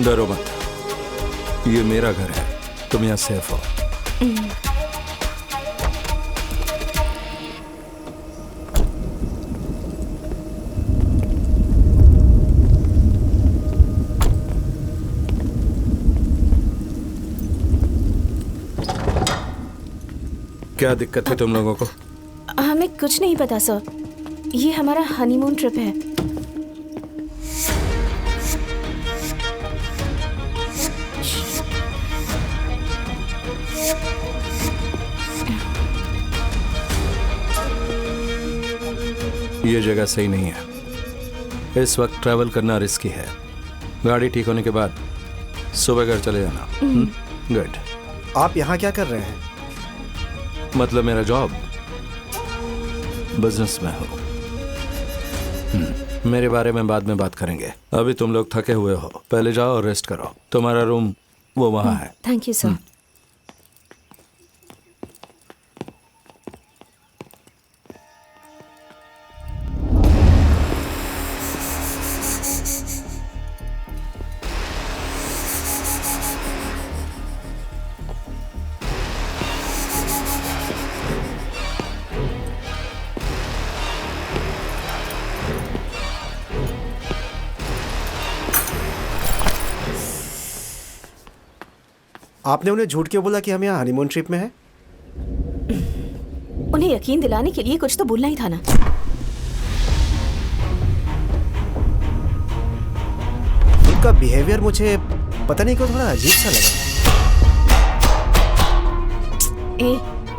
[SPEAKER 9] डरो मत, ये मेरा घर है, तुम यहाँ सेफ हो। क्या दिक्कत है तुम लोगों को?
[SPEAKER 11] हमें कुछ नहीं पता सर, ये हमारा हनीमून ट्रिप है।
[SPEAKER 9] ये जगह सही नहीं है, इस वक्त ट्रैवल करना रिस्की है। गाड़ी ठीक होने के बाद सुबह घर चले जाना। गुड।
[SPEAKER 5] आप यहाँ क्या कर रहे हैं?
[SPEAKER 9] मतलब मेरा जॉब, बिजनेस में हो। मेरे बारे में बाद में बात करेंगे, अभी तुम लोग थके हुए हो, पहले जाओ और रेस्ट करो। तुम्हारा रूम वो वहाँ है।
[SPEAKER 11] Thank you sir.
[SPEAKER 5] आपने उन्हें झूठ क्यों बोला कि हम यहाँ हनीमून ट्रिप में हैं?
[SPEAKER 11] उन्हें यकीन दिलाने के लिए कुछ तो बोलना ही था ना।
[SPEAKER 5] उनका बिहेवियर मुझे पता नहीं क्यों थोड़ा अजीब सा लगा।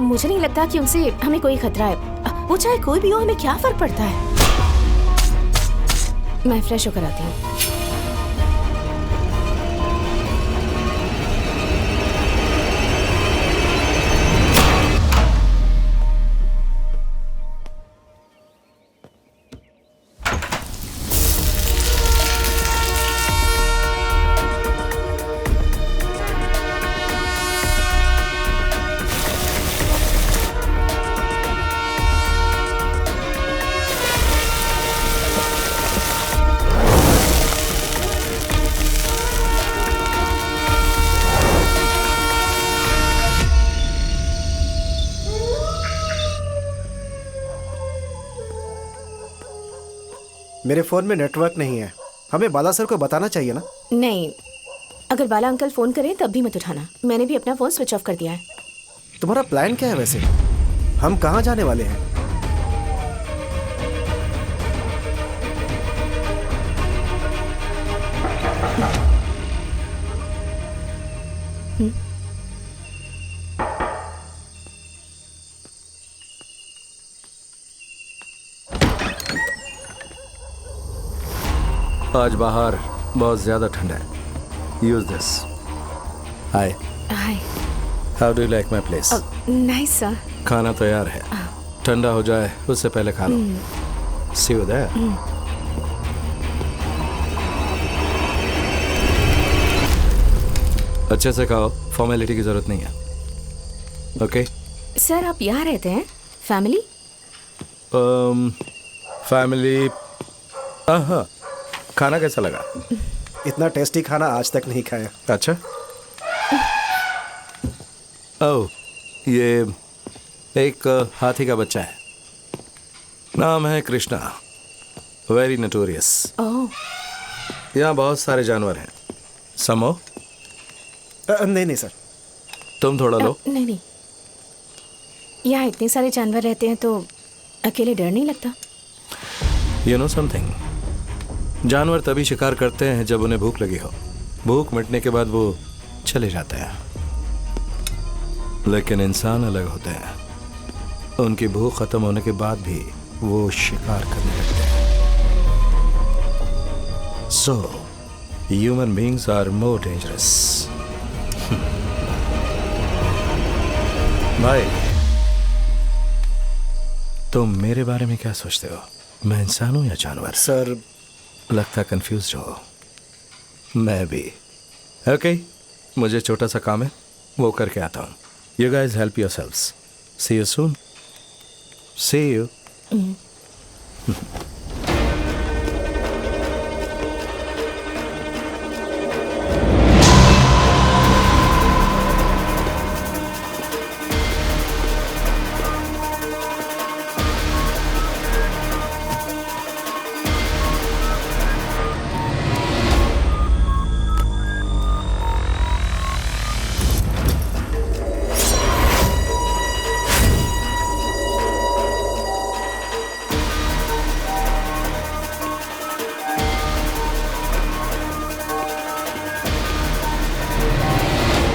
[SPEAKER 11] मुझे नहीं लगता कि उनसे हमें कोई खतरा है। वो चाहे कोई भी हो, हमें क्या फर्क पड़ता है। मैं फ्रेश होकर आती हूँ।
[SPEAKER 5] मेरे फ़ोन में नेटवर्क नहीं है। हमें बाला सर को बताना चाहिए ना।
[SPEAKER 11] नहीं, अगर बाला अंकल फ़ोन करें तब भी मत उठाना। मैंने भी अपना फ़ोन स्विच ऑफ कर दिया है।
[SPEAKER 5] तुम्हारा प्लान क्या है वैसे? हम कहाँ जाने वाले हैं?
[SPEAKER 9] आज बाहर बहुत ज्यादा ठंडा है। Use this. Hi
[SPEAKER 11] hi.
[SPEAKER 9] How do you like my place?
[SPEAKER 11] Nice sir.
[SPEAKER 9] खाना तैयार है, ठंडा हो जाए उससे पहले खा लो। सी यू देयर। अच्छे से खाओ, फॉर्मेलिटी की जरूरत नहीं है। ओके
[SPEAKER 11] सर, आप यहाँ रहते हैं? फैमिली?
[SPEAKER 9] फैमिली। हाँ। खाना कैसा लगा?
[SPEAKER 5] इतना टेस्टी खाना आज तक नहीं खाया।
[SPEAKER 9] अच्छा। ओह, ये एक हाथी का बच्चा है। नाम है कृष्णा। Very notorious.
[SPEAKER 11] ओह।
[SPEAKER 9] यहाँ बहुत सारे जानवर हैं। समो?
[SPEAKER 5] नहीं सर।
[SPEAKER 9] तुम थोड़ा लो।
[SPEAKER 11] नहीं। यहाँ इतने सारे जानवर रहते हैं तो अकेले डर नहीं लगता?
[SPEAKER 9] You know something? जानवर तभी शिकार करते हैं जब उन्हें भूख लगी हो। भूख मिटने के बाद वो चले जाते हैं। लेकिन इंसान अलग होते हैं। उनकी भूख खत्म होने के बाद भी वो शिकार करने लगते हैं। So, human beings are more dangerous. भाई, तुम मेरे बारे में क्या सोचते हो? मैं इंसान हूं या जानवर?
[SPEAKER 5] सर,
[SPEAKER 9] लगता कंफ्यूज हो। मैं भी। ओके, मुझे छोटा सा काम है, वो करके आता हूँ। You guys help yourselves. See you soon. See you.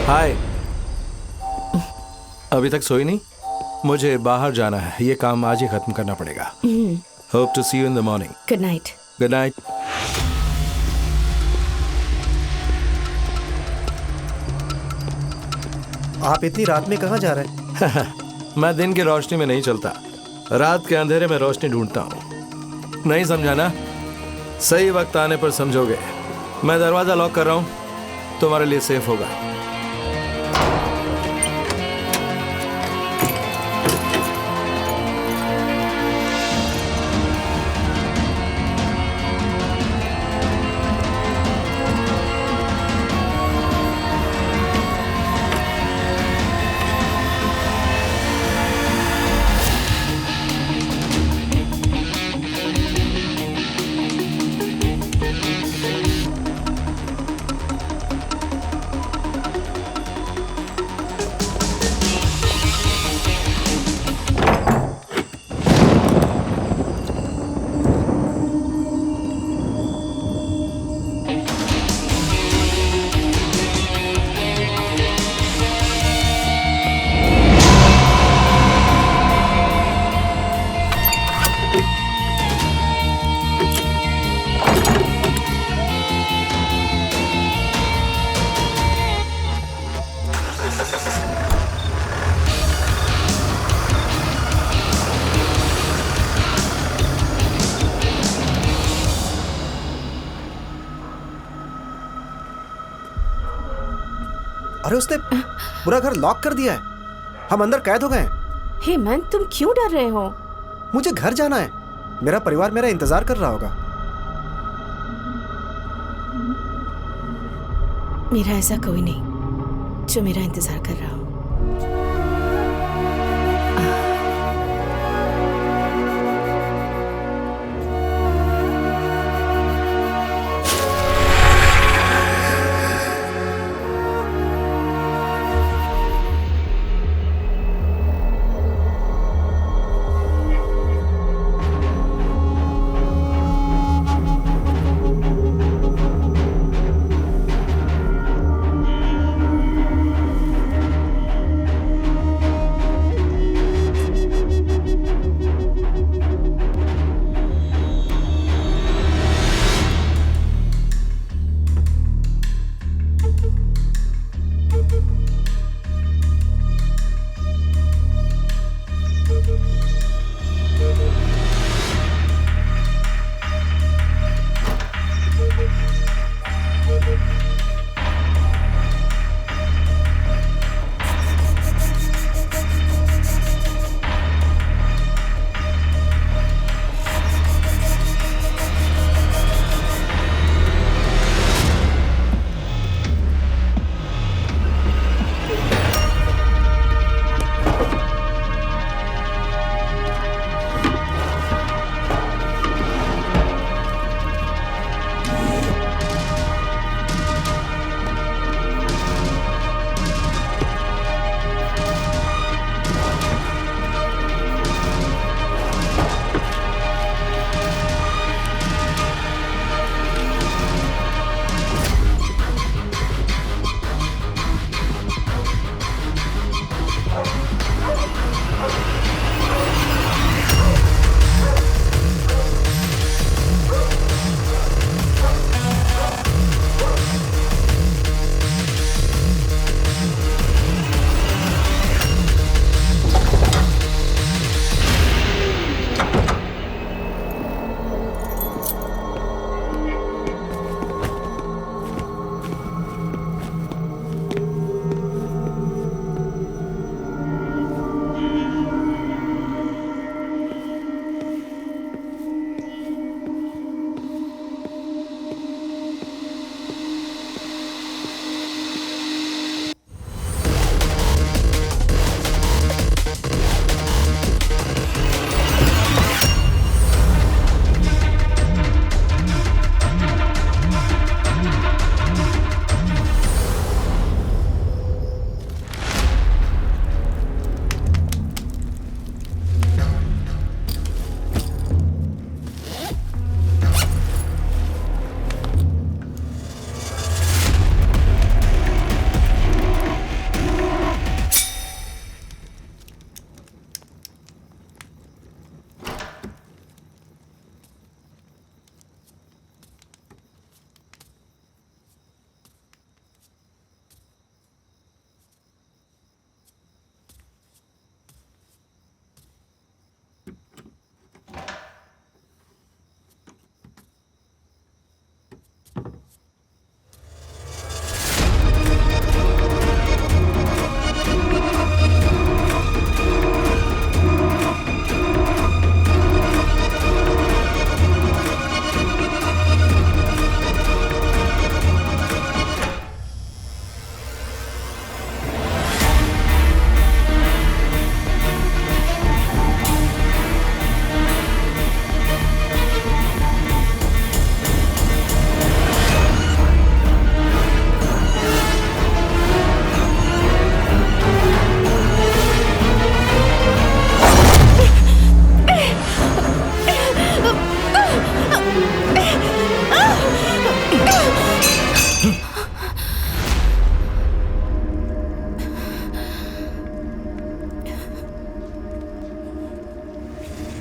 [SPEAKER 9] Hi. अभी तक सोई नहीं? मुझे बाहर जाना है, ये काम आज ही खत्म करना पड़ेगा। Hope to see you in the morning.
[SPEAKER 11] Good night.
[SPEAKER 9] Good night.
[SPEAKER 5] आप इतनी रात में कहाँ जा रहे हैं?
[SPEAKER 9] मैं दिन की रोशनी में नहीं चलता, रात के अंधेरे में रोशनी ढूंढता हूँ। नहीं समझा ना? सही वक्त आने पर समझोगे। मैं दरवाजा लॉक कर रहा हूँ, तुम्हारे लिए सेफ होगा।
[SPEAKER 5] अरे उसने पूरा घर लॉक कर दिया है। हम अंदर कैद हो गए हैं।
[SPEAKER 11] हेमंत, तुम क्यों डर रहे हो?
[SPEAKER 5] मुझे घर जाना है। मेरा परिवार मेरा इंतजार कर रहा होगा।
[SPEAKER 11] मेरा ऐसा कोई नहीं जो मेरा इंतजार कर रहा हो।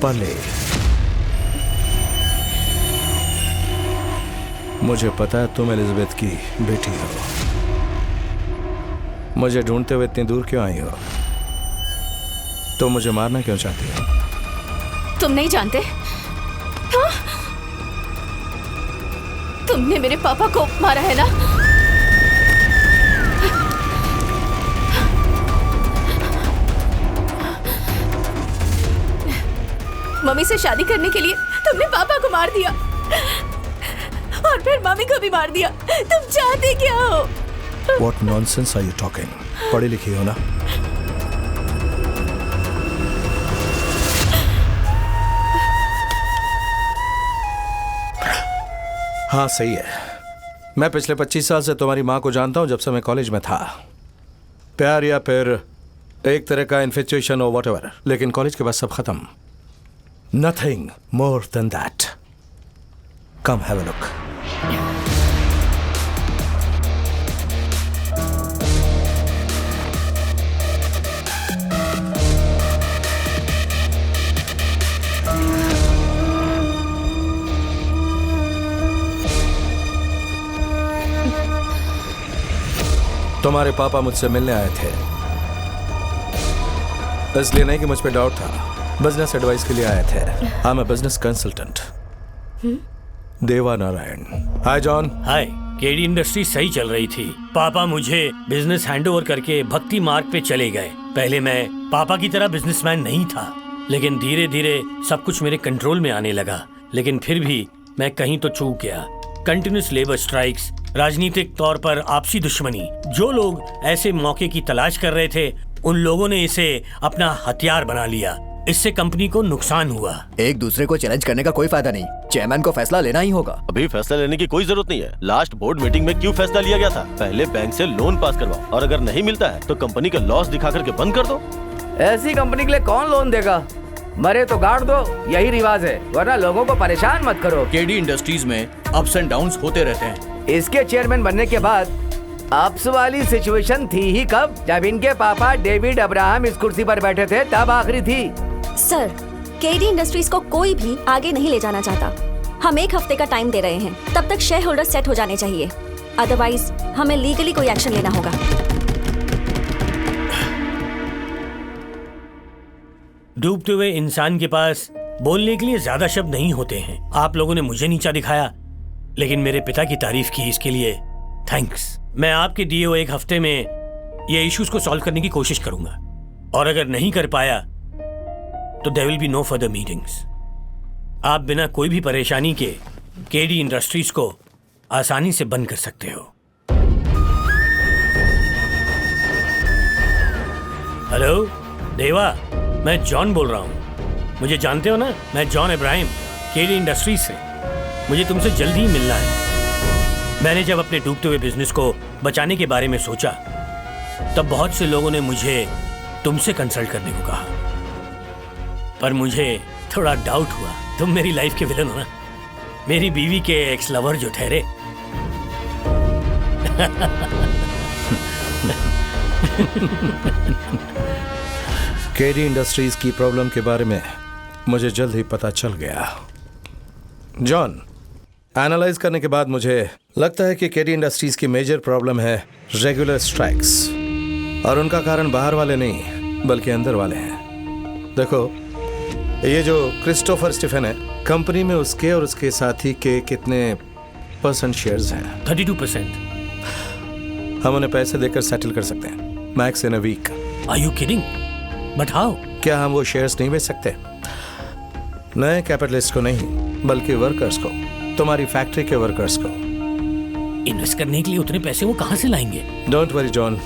[SPEAKER 9] रूपाली, मुझे पता है तुम एलिजाबेथ की बेटी हो। मुझे ढूंढते हुए इतनी दूर क्यों आई हो? तुम मुझे मारना क्यों चाहती हो?
[SPEAKER 11] तुम नहीं जानते? हाँ? तुमने मेरे पापा को मारा है ना? मम्मी से शादी करने के लिए तुमने पापा को मार दिया और फिर मम्मी को भी मार दिया। तुम चाहते क्या हो?
[SPEAKER 9] What nonsense are you talking? पढ़ी लिखी हो ना? हाँ सही है। मैं पिछले 25 साल से तुम्हारी माँ को जानता हूँ, जब से मैं कॉलेज में था। प्यार या फिर एक तरह का इन्फेचुएशन और व्हाटएवर, लेकिन कॉलेज के बाद सब खत्म। Nothing more than that. Come have a look. तुम्हारे पापा मुझसे मिलने आए थे, इसलिए नहीं कि मुझ पे डाउट था, बिजनेस एडवाइस के लिए आए थे। I am a business consultant. देवा नारायण। हाय जॉन।
[SPEAKER 2] हाय। केडी इंडस्ट्रीज सही चल रही थी। पापा मुझे बिजनेस हैंडओवर करके भक्ति मार्ग पे चले गए। पहले मैं पापा की तरह बिजनेसमैन नहीं था, लेकिन धीरे धीरे सब कुछ मेरे कंट्रोल में आने लगा। लेकिन फिर भी मैं कहीं तो चूक गया। कंटिन्यूस लेबर स्ट्राइक्स, राजनीतिक तौर पर आपसी दुश्मनी। जो लोग ऐसे मौके की तलाश कर रहे थे, उन लोगों ने इसे अपना हथियार बना लिया। इससे कंपनी को नुकसान हुआ।
[SPEAKER 10] एक दूसरे को चैलेंज करने का कोई फायदा नहीं, चेयरमैन को फैसला लेना ही होगा।
[SPEAKER 1] अभी फैसला लेने की कोई जरूरत नहीं है। लास्ट बोर्ड मीटिंग में क्यों फैसला लिया गया था? पहले बैंक से लोन पास करवाओ और अगर नहीं मिलता है तो कंपनी का लॉस दिखा करके बंद कर दो।
[SPEAKER 13] ऐसी कंपनी के लिए कौन लोन देगा? मरे तो गाड़ दो, यही रिवाज है, वरना लोगों को परेशान मत करो।
[SPEAKER 14] केडी इंडस्ट्रीज में अप्स एंड डाउन्स होते रहते हैं।
[SPEAKER 13] इसके चेयरमैन बनने के बाद अप्स वाली सिचुएशन थी ही कब? जब इनके पापा डेविड अब्राहम इस कुर्सी पर बैठे थे, तब आखिरी थी।
[SPEAKER 7] सर, केडी इंडस्ट्रीज को कोई भी आगे नहीं ले जाना चाहता। हम 1 हफ्ते का टाइम दे रहे हैं, तब तक शेयर होल्डर सेट हो जाने चाहिए, अदरवाइज हमें लीगली कोई एक्शन लेना होगा।
[SPEAKER 2] डूबते हुए इंसान के पास बोलने के लिए ज्यादा शब्द नहीं होते हैं। आप लोगों ने मुझे नीचा दिखाया, लेकिन मेरे पिता की तारीफ की, इसके लिए थैंक्स। मैं आपके दिए हुए 1 हफ्ते में ये इश्यूज को सॉल्व करने की कोशिश करूंगा, और अगर नहीं कर पाया तो there will be no further meetings. आप बिना कोई भी परेशानी के केडी इंडस्ट्रीज को आसानी से बंद कर सकते हो। हेलो देवा, मैं जॉन बोल रहा हूँ। मुझे जानते हो ना? मैं जॉन इब्राहिम, केडी इंडस्ट्रीज से। मुझे तुमसे जल्दी ही मिलना है। मैंने जब अपने डूबते हुए बिजनेस को बचाने के बारे में सोचा, तब बहुत से लोगों ने मुझे तुमसे कंसल्ट करने को कहा, पर मुझे थोड़ा डाउट हुआ। तुम मेरी लाइफ के विलन हो ना, मेरी बीवी के एक्स लवर जो ठहरे।
[SPEAKER 9] केडी इंडस्ट्रीज की प्रॉब्लम के बारे में मुझे जल्द ही पता चल गया। जॉन, एनालाइज करने के बाद मुझे लगता है कि केडी इंडस्ट्रीज की मेजर प्रॉब्लम है रेगुलर स्ट्राइक्स, और उनका कारण बाहर वाले नहीं बल्कि अंदर वाले हैं। देखो, ये जो क्रिस्टोफर स्टीफन है, कंपनी में उसके और उसके साथी के कितने % शेयर्स हैं?
[SPEAKER 2] 32%।
[SPEAKER 9] हम उन्हें पैसे देकर सेटल कर सकते हैं, max in a week.
[SPEAKER 2] Are you kidding? But how?
[SPEAKER 9] क्या हम वो शेयर्स नहीं बेच सकते? नए कैपिटलिस्ट को नहीं, बल्कि वर्कर्स को, तुम्हारी फैक्ट्री के वर्कर्स को।
[SPEAKER 2] इन्वेस्ट करने के लिए उतने पैसे वो कहां से लाएंगे?
[SPEAKER 9] डोंट वरी जॉन,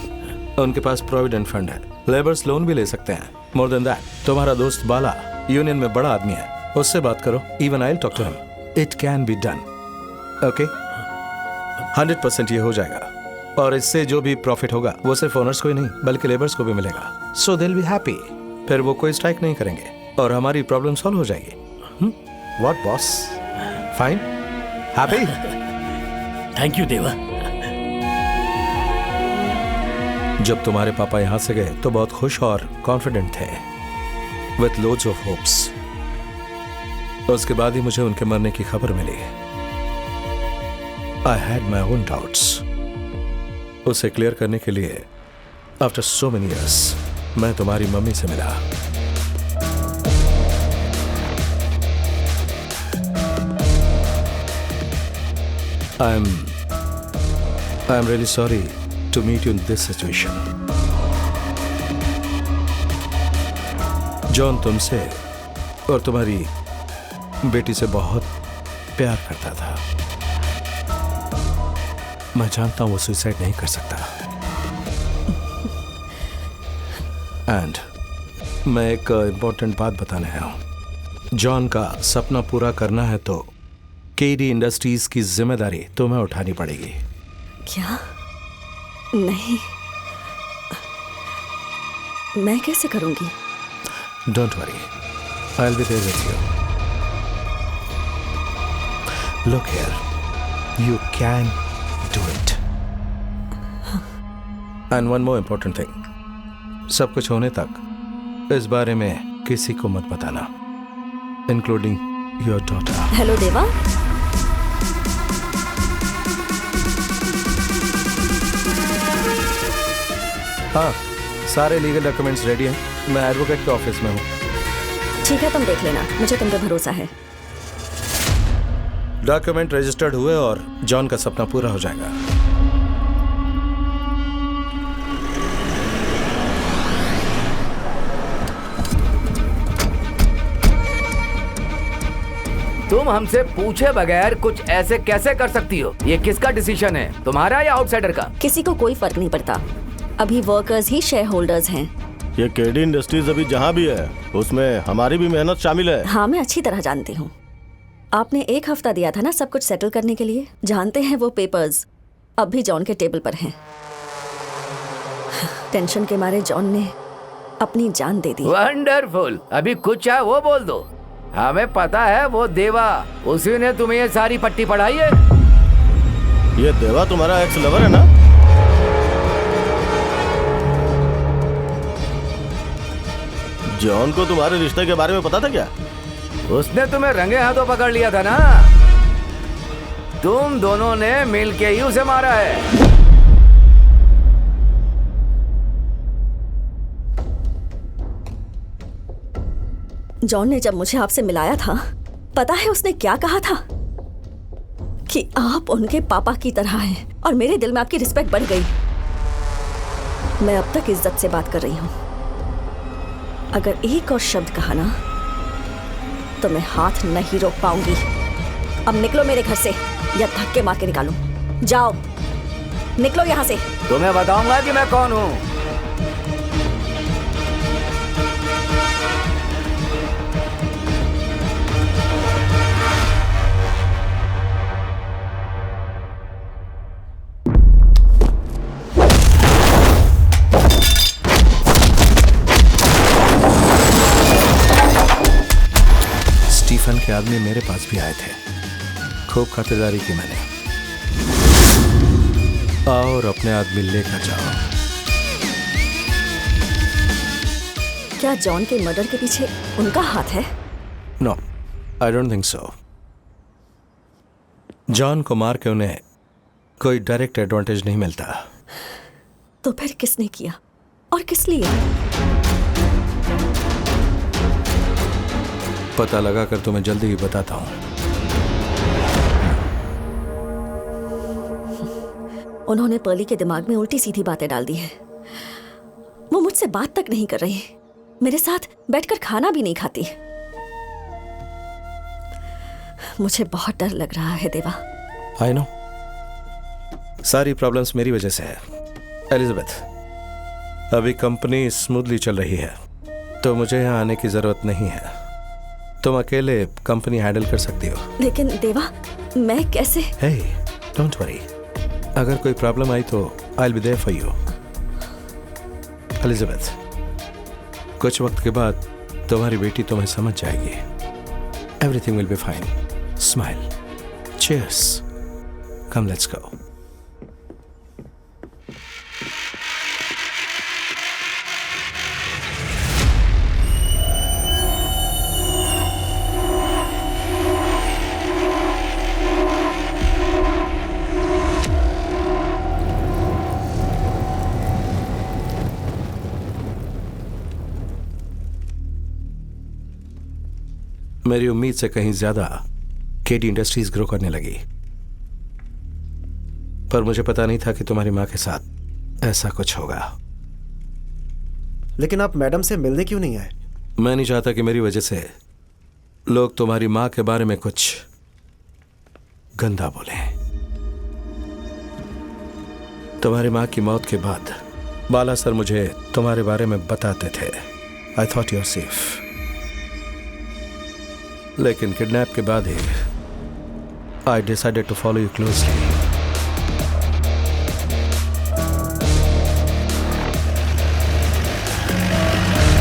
[SPEAKER 9] उनके पास प्रोविडेंट फंड है, लेबर्स लोन भी ले सकते हैं। मोर देन दैट, तुम्हारा दोस्त बाला यूनियन में बड़ा आदमी है, उससे बात करो। Even I will talk to him, it can be done. Okay, 100% ये हो जाएगा, और इससे जो भी प्रॉफिट होगा वो सिर्फ ओनर्स को ही नहीं बल्कि लेबर्स को भी मिलेगा। सो दे विल बी हैप्पी। फिर वो कोई स्ट्राइक नहीं करेंगे और हमारी प्रॉब्लम सॉल्व हो जाएगी। What boss? Fine? Happy?
[SPEAKER 2] Thank you देवा।
[SPEAKER 9] जब तुम्हारे पापा यहाँ से गए तो बहुत खुश और कॉन्फिडेंट थे, विथ लोड्स ऑफ होप्स। उसके बाद ही मुझे उनके मरने की खबर मिली। I had my own doubts. उसे क्लियर करने के लिए आफ्टर सो मेनी ईयर्स मैं तुम्हारी मम्मी से मिला। I am really sorry to meet you in this situation. John तुमसे और तुम्हारी बेटी से बहुत प्यार करता था। मैं जानता हूं वो सुसाइड नहीं कर सकता। एंड मैं एक इंपॉर्टेंट बात बताने आया हूं। जॉन का सपना पूरा करना है तो केडी इंडस्ट्रीज की जिम्मेदारी तुम्हें उठानी पड़ेगी।
[SPEAKER 7] क्या? नहीं, मैं कैसे करूंगी?
[SPEAKER 9] Don't worry, I will be there with you. Look here, you can do it. And one more important thing, सब कुछ होने तक इस बारे में किसी को मत बताना, इंक्लूडिंग योर डॉटर।
[SPEAKER 7] हेलो देवा।
[SPEAKER 9] हाँ, सारे लीगल डॉक्यूमेंट्स रेडी हैं। मैं एडवोकेट के ऑफिस में हूँ।
[SPEAKER 7] ठीक है, तुम देख लेना, मुझे तुम पे भरोसा है।
[SPEAKER 9] डॉक्यूमेंट रजिस्टर्ड हुए और जॉन का सपना पूरा हो जाएगा।
[SPEAKER 13] तुम हमसे पूछे बगैर कुछ ऐसे कैसे कर सकती हो? ये किसका डिसीजन है, तुम्हारा या आउटसाइडर का?
[SPEAKER 7] किसी को कोई फर्क नहीं पड़ता। अभी वर्कर्स ही शेयर होल्डर्स हैं।
[SPEAKER 1] ये केडी इंडस्ट्रीज अभी जहाँ भी है उसमें हमारी भी मेहनत शामिल है।
[SPEAKER 7] हाँ, मैं अच्छी तरह जानती हूँ। आपने 1 हफ्ता दिया था ना सब कुछ सेटल करने के लिए। जानते हैं वो पेपर्स अब भी जॉन के टेबल पर हैं। टेंशन के मारे जॉन ने अपनी जान दे दी।
[SPEAKER 13] वंडरफुल। अभी कुछ है वो बोल दो। हमें पता है वो देवा, उसी ने तुम्हें ये सारी पट्टी पढ़ाई है।
[SPEAKER 1] ये देवा तुम्हारा एक्स लवर है ना? जॉन को तुम्हारे रिश्ते के बारे में पता था क्या?
[SPEAKER 13] उसने तुम्हें रंगे हाथों पकड़ लिया था ना। तुम दोनों ने मिलके ही उसे मारा है।
[SPEAKER 7] जॉन ने जब मुझे आपसे मिलाया था, पता है उसने क्या कहा था? कि आप उनके पापा की तरह हैं और मेरे दिल में आपकी रिस्पेक्ट बढ़ गई। मैं अब तक इज्जत से बात कर रही हूं। अगर एक और शब्द कहा ना तो मैं हाथ नहीं रोक पाऊंगी। अब निकलो मेरे घर से या धक्के मार के निकालूं। जाओ, निकलो यहां से।
[SPEAKER 13] तुम्हें बताऊंगा कि मैं कौन हूं।
[SPEAKER 9] स्टीफन के आदमी मेरे पास भी आए थे। खूब खातिरदारी की मैंने। आओ और अपने आदमी लेकर जाओ।
[SPEAKER 7] क्या जॉन के मर्डर के पीछे उनका हाथ है?
[SPEAKER 9] No, I don't think so. John को मार के उन्हें कोई डायरेक्ट एडवांटेज नहीं मिलता।
[SPEAKER 7] तो फिर किसने किया और किस लिए?
[SPEAKER 9] पता लगा कर तुम्हें जल्दी ही बताता हूं।
[SPEAKER 7] उन्होंने पर्ली के दिमाग में उल्टी सीधी बातें डाल दी हैं। वो मुझसे बात तक नहीं कर रही, मेरे साथ बैठकर खाना भी नहीं खाती। मुझे बहुत डर लग रहा है देवा।
[SPEAKER 9] आई नो, सारी प्रॉब्लम्स मेरी वजह से है। एलिजाबेथ, अभी कंपनी स्मूथली चल रही है तो मुझे यहाँ आने की जरूरत नहीं है। तुम अकेले कंपनी हैंडल कर सकती हो।
[SPEAKER 7] लेकिन देवा, मैं कैसे?
[SPEAKER 9] Hey, don't worry. अगर कोई प्रॉब्लम आई तो I will be there for you. Elizabeth, कुछ वक्त के बाद तुम्हारी बेटी तुम्हें समझ जाएगी। Everything will be fine. Smile. Cheers. Come, let's go. मेरी उम्मीद से कहीं ज्यादा केडी इंडस्ट्रीज ग्रो करने लगी, पर मुझे पता नहीं था कि तुम्हारी माँ के साथ ऐसा कुछ होगा।
[SPEAKER 5] लेकिन आप मैडम से मिलने क्यों नहीं आए?
[SPEAKER 9] मैं नहीं चाहता कि मेरी वजह से लोग तुम्हारी माँ के बारे में कुछ गंदा बोलें। तुम्हारी माँ की मौत के बाद बाला सर मुझे तुम्हारे बारे में बताते थे। आई थॉट यूर सेफ, लेकिन किडनैप के बाद ही I decided to follow you closely.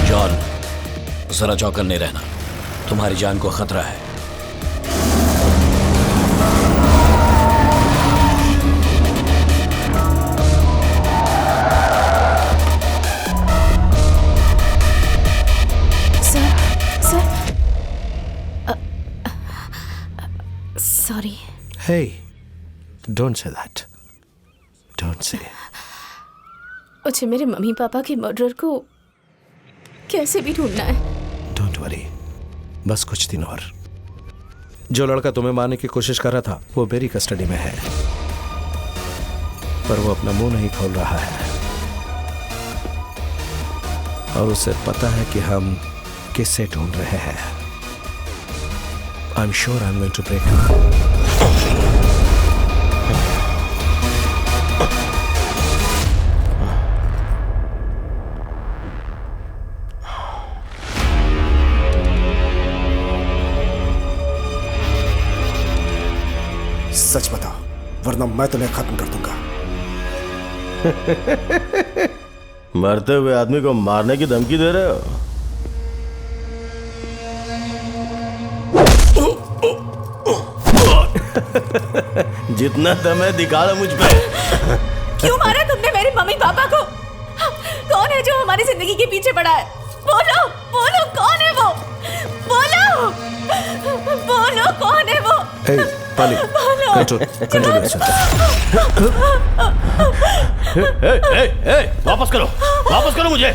[SPEAKER 6] John, जरा चौकन्ने रहना, तुम्हारी जान को खतरा है।
[SPEAKER 11] Sorry.
[SPEAKER 9] Hey, don't say that. Don't say.
[SPEAKER 11] मुझे मेरे मम्मी पापा के मर्डरर को कैसे भी ढूंढना है।
[SPEAKER 9] Don't worry. बस कुछ दिन और। जो लड़का तुम्हें मारने की कोशिश कर रहा था वो मेरी कस्टडी में है, पर वो अपना मुंह नहीं खोल रहा है और उसे पता है कि हम किससे ढूंढ रहे हैं। I'm sure I'm going to break him.
[SPEAKER 5] सच बताओ, वरना मैं तुम्हें खत्म कर दूंगा।
[SPEAKER 1] मरते हुए आदमी को मारने की धमकी दे रहे हो? जितना दम है दिखा दो मुझ पे।
[SPEAKER 11] क्यों मारा तुमने मेरे मम्मी पापा को? कौन है जो हमारी जिंदगी के पीछे पड़ा है? बोलो, बोलो कौन है वो? बोलो, बोलो कौन है वो?
[SPEAKER 9] Hey, पाली, control yourself.
[SPEAKER 1] Hey, वापस करो मुझे।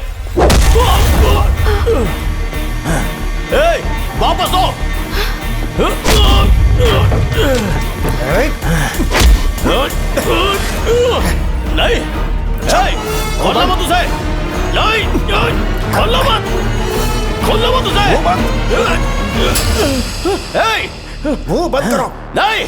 [SPEAKER 1] Hey, वापस दो। नहीं, खोलना मत उसे। नहीं, खोलना मत उसे।
[SPEAKER 5] मुंह बंद करो।
[SPEAKER 1] नहीं।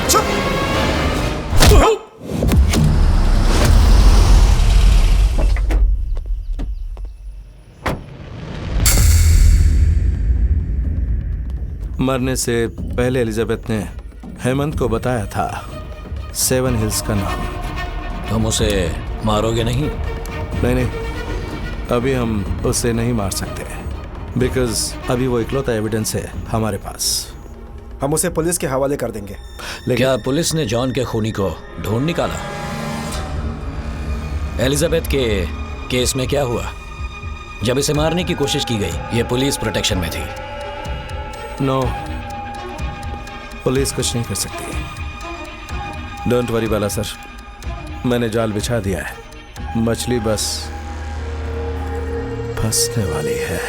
[SPEAKER 5] चुप।
[SPEAKER 9] मरने से पहले एलिजाबेथ ने हेमंत को बताया था 7 हिल्स का नाम।
[SPEAKER 6] तुम उसे मारोगे नहीं?
[SPEAKER 9] नहीं, अभी हम उसे नहीं मार सकते, बिकॉज अभी वो इकलौता एविडेंस है हमारे पास।
[SPEAKER 5] हम उसे पुलिस के हवाले कर देंगे।
[SPEAKER 6] क्या पुलिस ने जॉन के खूनी को ढूंढ निकाला? एलिजाबेथ के केस में क्या हुआ? जब इसे मारने की कोशिश की गई, ये पुलिस प्रोटेक्शन में थी।
[SPEAKER 9] नो, पुलिस कुछ नहीं कर सकती। डोंट वरी बाला सर, मैंने जाल बिछा दिया है, मछली बस फंसने वाली है।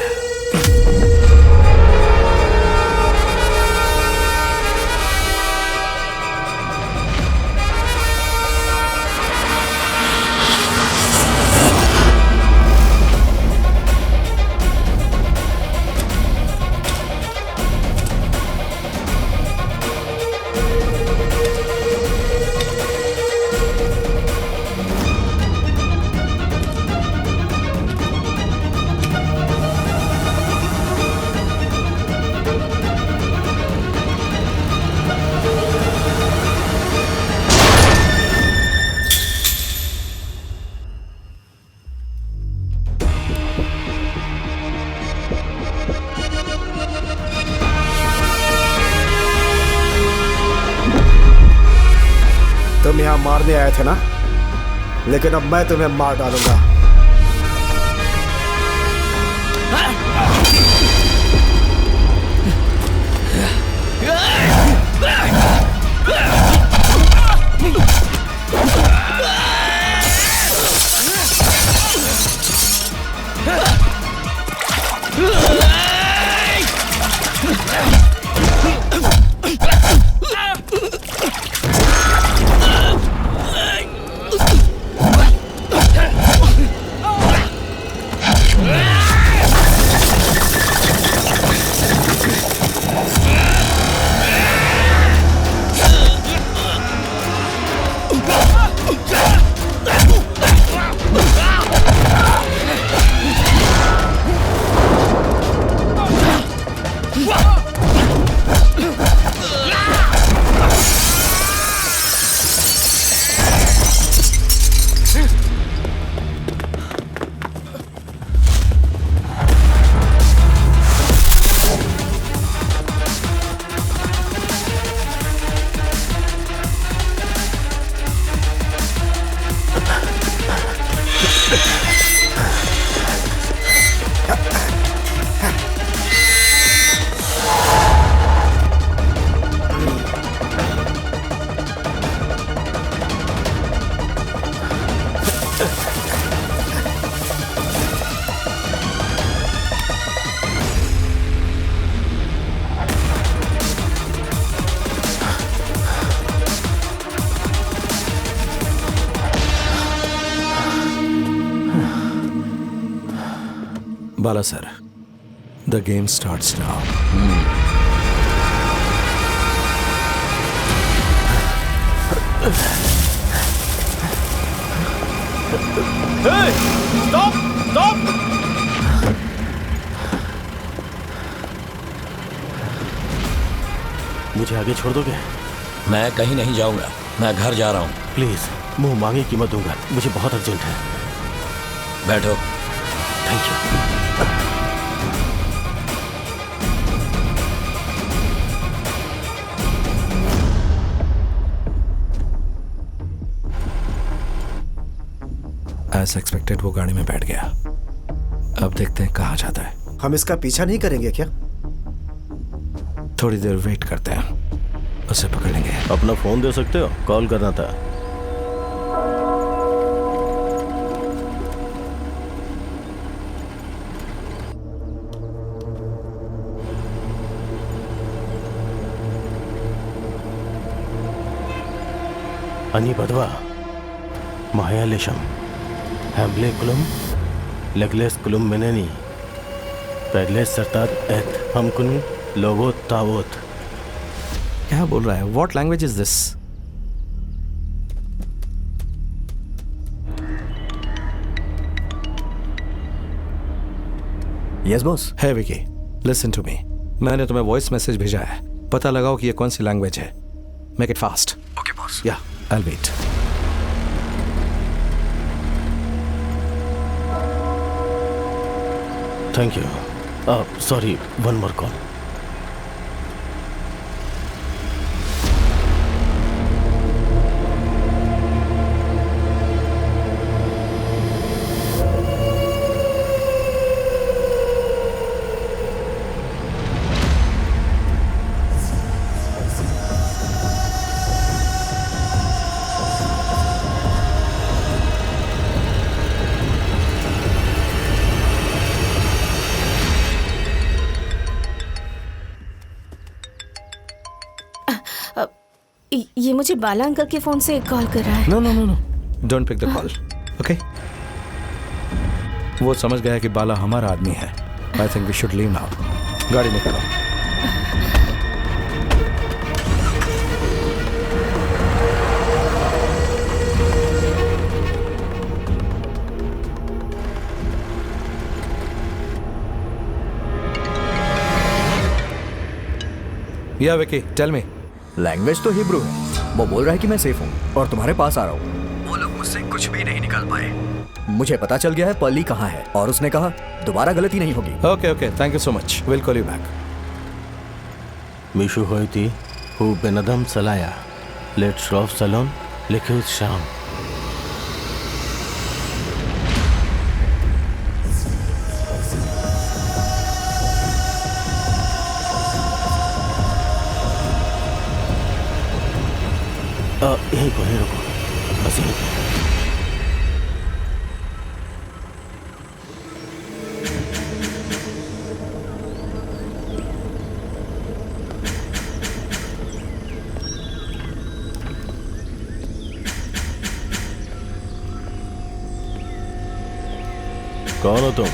[SPEAKER 5] तुम यहाँ मारने आए थे ना, लेकिन अब मैं तुम्हें मार डालूंगा।
[SPEAKER 9] Bala sir, the game starts now.
[SPEAKER 1] Hey! Stop! Stop! मुझे आगे छोड़ दोगे?
[SPEAKER 6] मैं कहीं नहीं जाऊंगा, मैं घर जा रहा हूँ।
[SPEAKER 1] प्लीज, मुंह मांगी कीमत दूंगा, मुझे बहुत अर्जेंट है।
[SPEAKER 6] बैठो।
[SPEAKER 1] Thank you.
[SPEAKER 9] As expected, वो गाड़ी में बैठ गया। अब देखते हैं कहाँ जाता है।
[SPEAKER 5] हम इसका पीछा नहीं करेंगे क्या?
[SPEAKER 9] थोड़ी देर वेट करते हैं, उसे पकड़ लेंगे।
[SPEAKER 1] अपना फोन दे सकते हो? कॉल करना था। अनि बदवा महायालेशम हैम्बले कुलुम लगलेस कुलुम मेनेनी पहले सरताद एत हमकुन लोगो तावोत।
[SPEAKER 9] क्या बोल रहा है? What language is this?
[SPEAKER 10] Yes boss.
[SPEAKER 9] Hey Vicky, listen to me. मैंने तुम्हें वॉइस मैसेज भेजा है, पता लगाओ कि ये कौन सी लैंग्वेज है। Make it fast.
[SPEAKER 10] Okay boss.
[SPEAKER 9] Yeah, I'll wait.
[SPEAKER 1] Thank you. Sorry, one more call.
[SPEAKER 4] ये मुझे बाला अंकल के फोन से कॉल कर रहा है।
[SPEAKER 9] No. Don't pick the call. Okay? वो समझ गया कि बाला हमारा आदमी है। I think we should leave now. गाड़ी निकालो। Yeah, Vicky, tell me.
[SPEAKER 10] Language तो हिब्रू है। वो बोल रहा है कि मैं सेफ हूँ और तुम्हारे पास आ रहा हूँ। वो लोग मुझसे कुछ भी नहीं निकाल पाए। मुझे पता चल गया है पर्ली कहाँ है और उसने कहा दोबारा गलती नहीं होगी।
[SPEAKER 9] Okay, thank you so much. We'll call you back.
[SPEAKER 1] मिशु होती हु बेनदम सलाया लेट्स रॉफ सलोन लिखित शाम। यहीं रुको। हंसी। कौन हो तुम?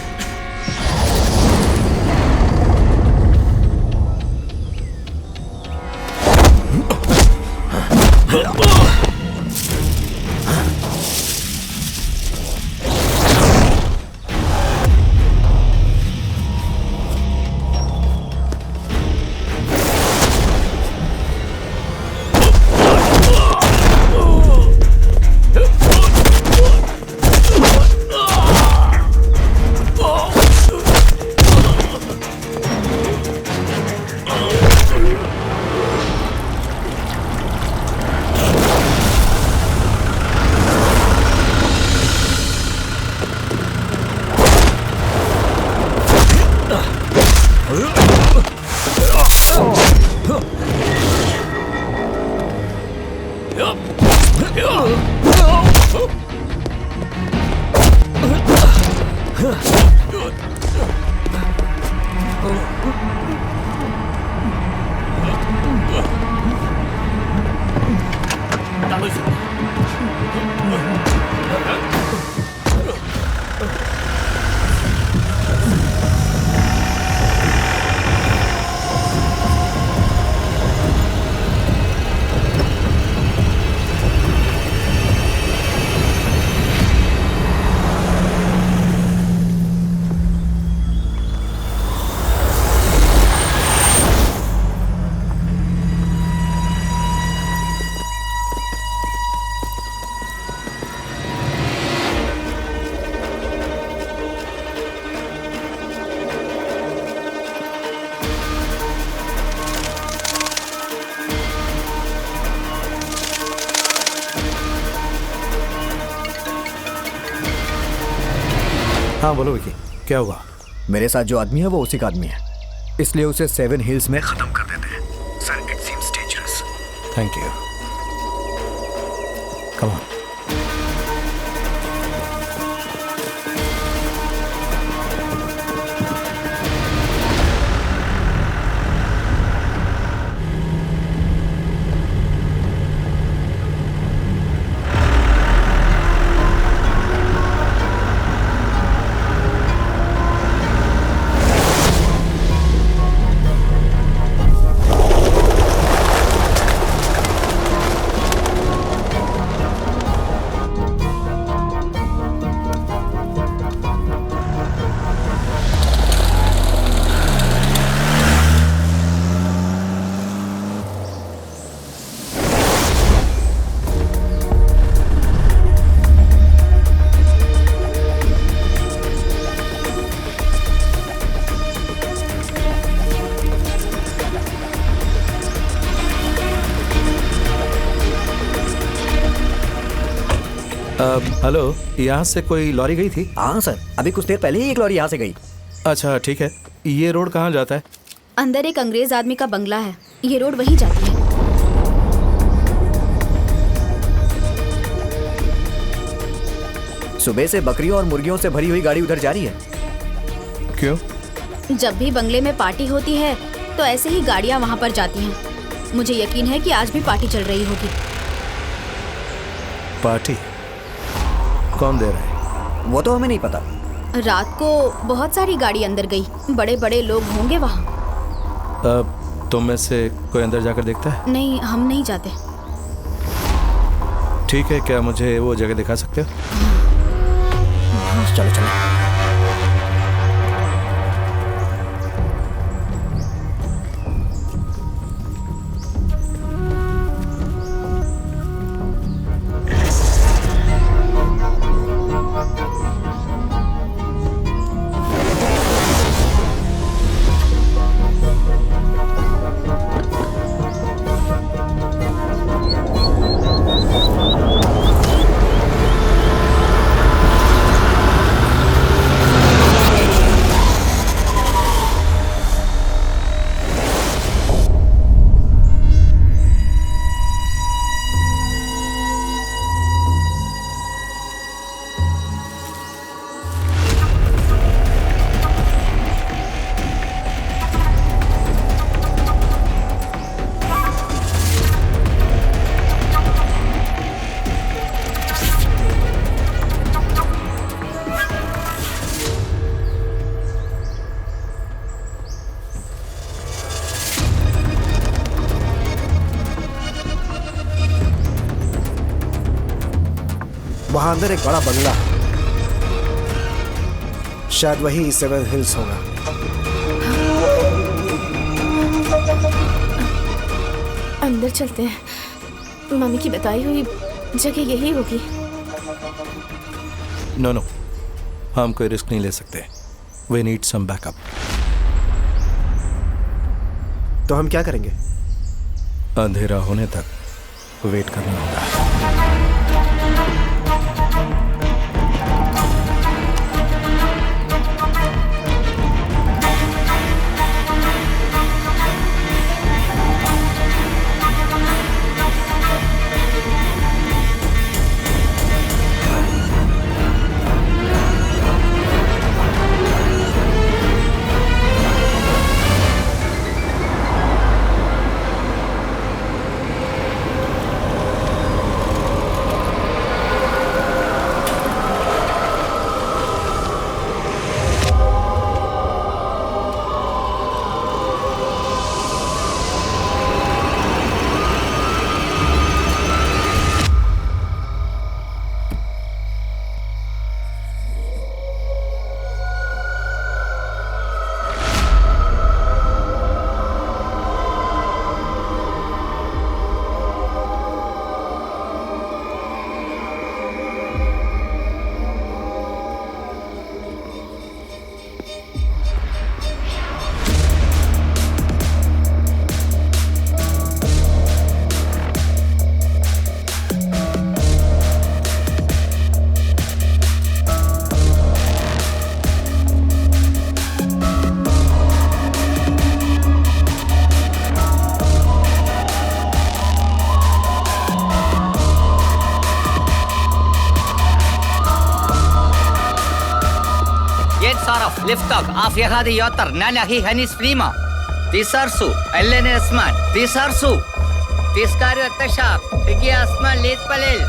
[SPEAKER 9] हाँ बोलो विकी, क्या हुआ?
[SPEAKER 10] मेरे साथ जो आदमी है वो उसी का आदमी है, इसलिए उसे 7 हिल्स में खत्म कर देते हैं। Sir, it seems dangerous.
[SPEAKER 9] Thank you. Come on. Hello, यहाँ से कोई लॉरी गई थी?
[SPEAKER 10] हाँ सर, अभी कुछ देर पहले ही एक लॉरी यहाँ से गई।
[SPEAKER 9] अच्छा ठीक है, ये रोड कहाँ जाता है?
[SPEAKER 4] अंदर एक अंग्रेज आदमी का बंगला है, ये रोड वहीं जाती है।
[SPEAKER 10] सुबह से बकरियों और मुर्गियों से भरी हुई गाड़ी उधर जा रही है।
[SPEAKER 9] क्यों?
[SPEAKER 4] जब भी बंगले में पार्टी होती है तो ऐसे ही गाड़ियाँ वहाँ पर जाती हैं। मुझे यकीन है कि आज भी पार्टी चल रही होगी।
[SPEAKER 9] पार्टी? कौन दे रहा है?
[SPEAKER 10] वो तो हमें नहीं पता।
[SPEAKER 4] रात को बहुत सारी गाड़ी अंदर गई, बड़े बड़े लोग होंगे वहाँ।
[SPEAKER 9] तुम में से कोई अंदर जाकर देखता है?
[SPEAKER 4] नहीं, हम नहीं जाते।
[SPEAKER 9] ठीक है, क्या मुझे वो जगह दिखा सकते हो?
[SPEAKER 10] चलो चलो।
[SPEAKER 5] वहां अंदर एक बड़ा बंगला है। शायद वही 7 हिल्स होगा।
[SPEAKER 11] अंदर चलते हैं। मम्मी की बताई हुई जगह यही होगी।
[SPEAKER 9] नो, हम कोई रिस्क नहीं ले सकते। We need some backup.
[SPEAKER 5] तो हम क्या करेंगे?
[SPEAKER 9] अंधेरा होने तक वेट करना होगा।
[SPEAKER 15] Liftog af jihadi yotar nanahi hanis prima. Tisarsu, ellene asman, tisarsu. Tiskaru attashab, higi asman let palel.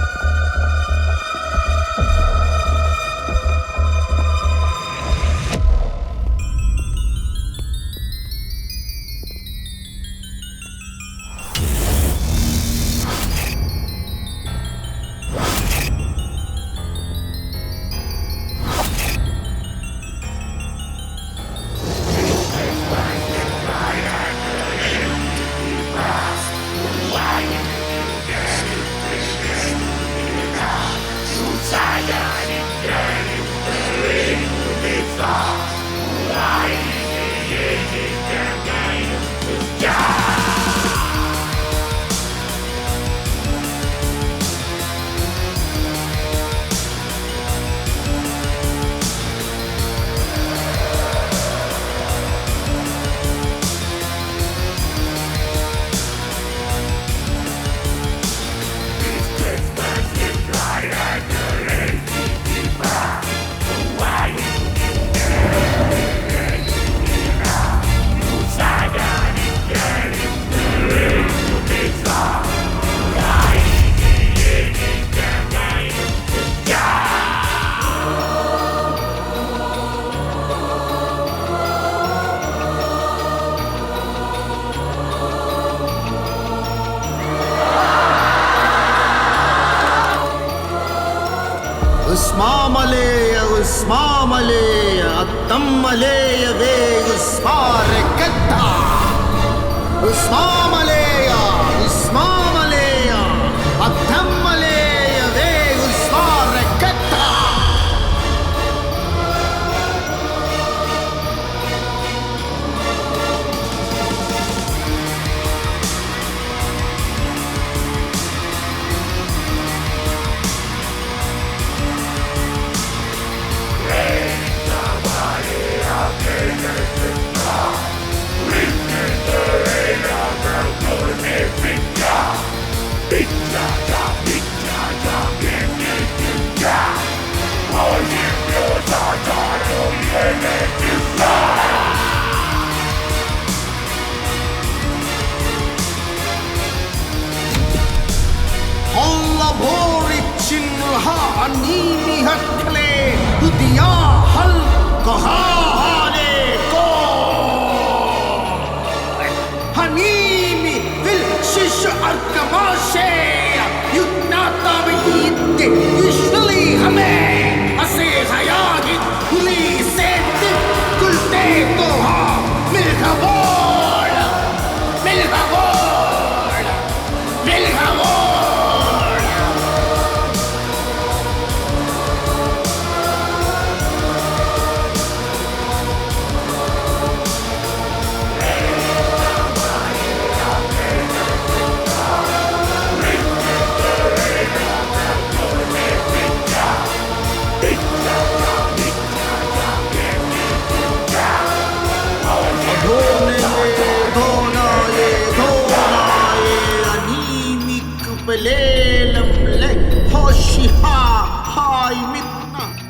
[SPEAKER 16] Usually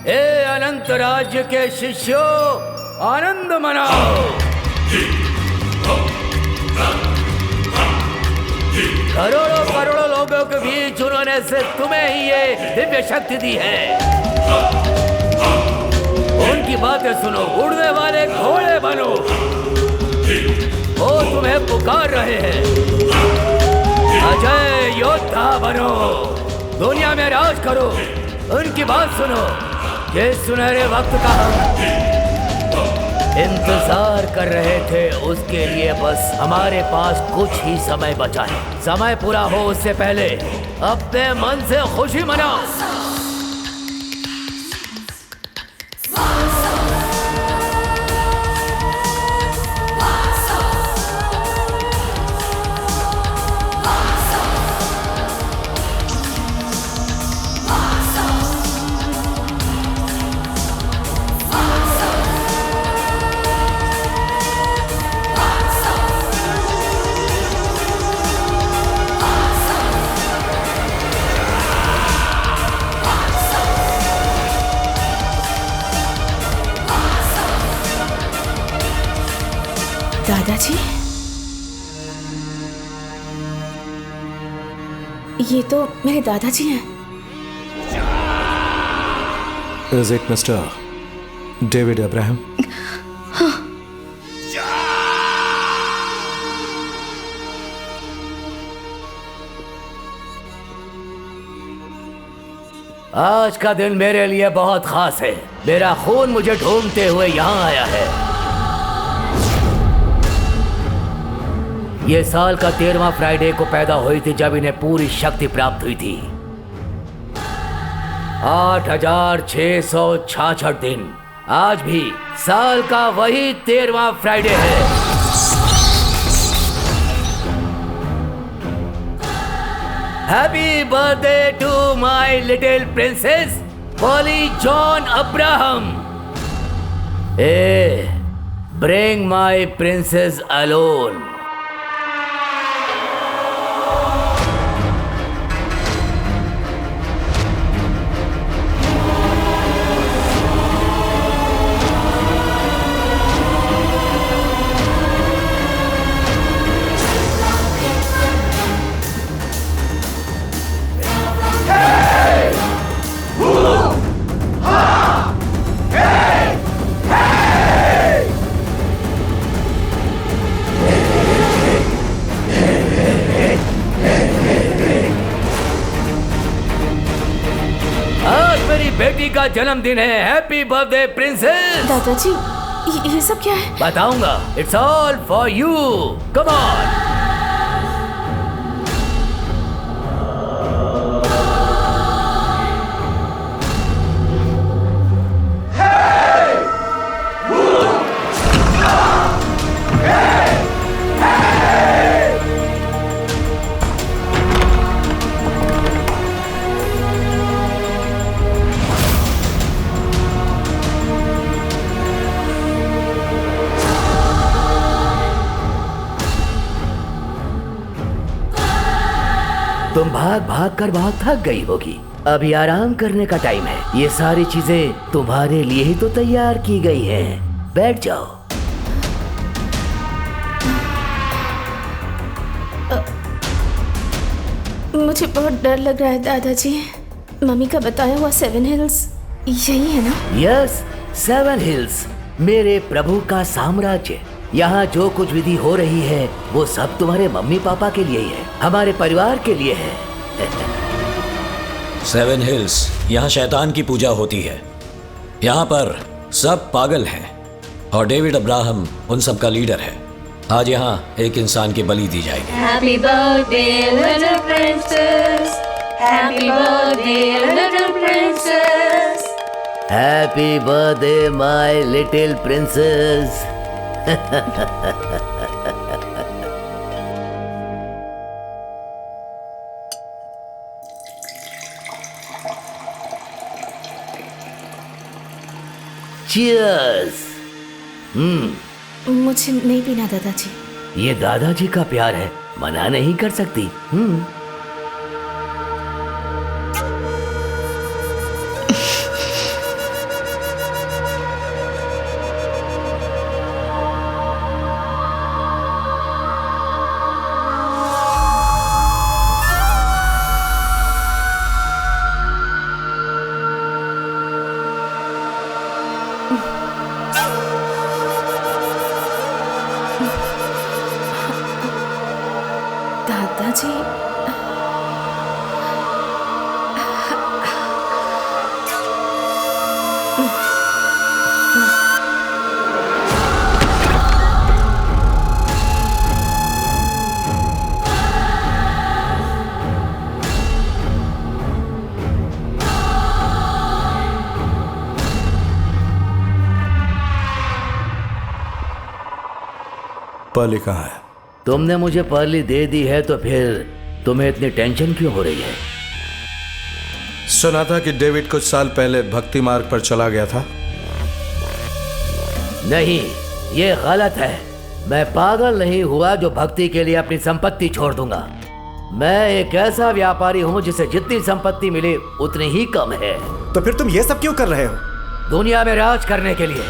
[SPEAKER 13] हे अनंत राज्य के शिष्यों, आनंद मनाओ। करोड़ों करोड़ों लोगों के बीच उन्होंने सिर्फ तुम्हें ही ये दिव्य शक्ति दी है। उनकी बातें सुनो, उड़ने वाले घोड़े बनो। वो तुम्हें पुकार रहे हैं। अजय योद्धा बनो, दुनिया में राज करो। उनकी बात सुनो। ये सुनहरे वक्त का हम इंतजार कर रहे थे, उसके लिए बस हमारे पास कुछ ही समय बचा है। समय पूरा हो उससे पहले अपने मन से खुशी मनाओ।
[SPEAKER 11] दादाजी, ये तो मेरे दादाजी हैं।
[SPEAKER 9] Is it Mr. David Abraham?
[SPEAKER 11] हाँ।
[SPEAKER 13] आज का दिन मेरे लिए बहुत खास है। मेरा खून मुझे ढूंढते हुए यहाँ आया है। ये साल का 13वां फ्राइडे को पैदा हुई थी, जब इन्हें पूरी शक्ति प्राप्त हुई थी। 8666 दिन। आज भी साल का वही 13वां फ्राइडे है। Happy birthday to my little princess Polly John Abraham. ए, ब्रिंग माय प्रिंसेस अलोन। बेटी का जन्मदिन है। Happy birthday princess.
[SPEAKER 11] दादाजी, ये सब क्या है?
[SPEAKER 13] बताऊंगा। It's all for you. Come on. तुम भाग कर थक गई होगी। अभी आराम करने का टाइम है। ये सारी चीजें तुम्हारे लिए ही तो तैयार की गई हैं। बैठ जाओ।
[SPEAKER 11] मुझे बहुत डर लग रहा है दादाजी। मम्मी का बताया हुआ 7 हिल्स यही है ना?
[SPEAKER 13] यस, 7 हिल्स मेरे प्रभु का साम्राज्य। यहाँ जो कुछ विधि हो रही है वो सब तुम्हारे मम्मी पापा के लिए ही है, हमारे परिवार के लिए है।
[SPEAKER 6] 7 हिल्स, यहाँ शैतान की पूजा होती है। यहाँ पर सब पागल हैं और डेविड अब्राहम उन सब का लीडर है। आज यहाँ एक इंसान की बलि दी जाएगी।
[SPEAKER 16] Happy birthday, little princess. Happy birthday, little princess.
[SPEAKER 13] Happy birthday, my little princess. Cheers.
[SPEAKER 11] मुझे नहीं पीना दादाजी।
[SPEAKER 13] ये दादाजी का प्यार है, मना नहीं कर सकती।
[SPEAKER 11] दादाजी
[SPEAKER 9] पर्ली कहाँ है?
[SPEAKER 13] तुमने मुझे पर्ली दे दी है तो फिर तुम्हें इतनी टेंशन क्यों हो रही है?
[SPEAKER 9] सुना था कि डेविड कुछ साल पहले भक्ति मार्ग पर चला गया था।
[SPEAKER 13] नहीं, ये गलत है। मैं पागल नहीं हुआ जो भक्ति के लिए अपनी संपत्ति छोड़ दूंगा। मैं एक ऐसा व्यापारी हूँ जिसे जितनी संपत्ति मिली उतनी ही कम है।
[SPEAKER 5] तो फिर तुम ये सब क्यों कर रहे हो?
[SPEAKER 13] दुनिया में राज करने के लिए।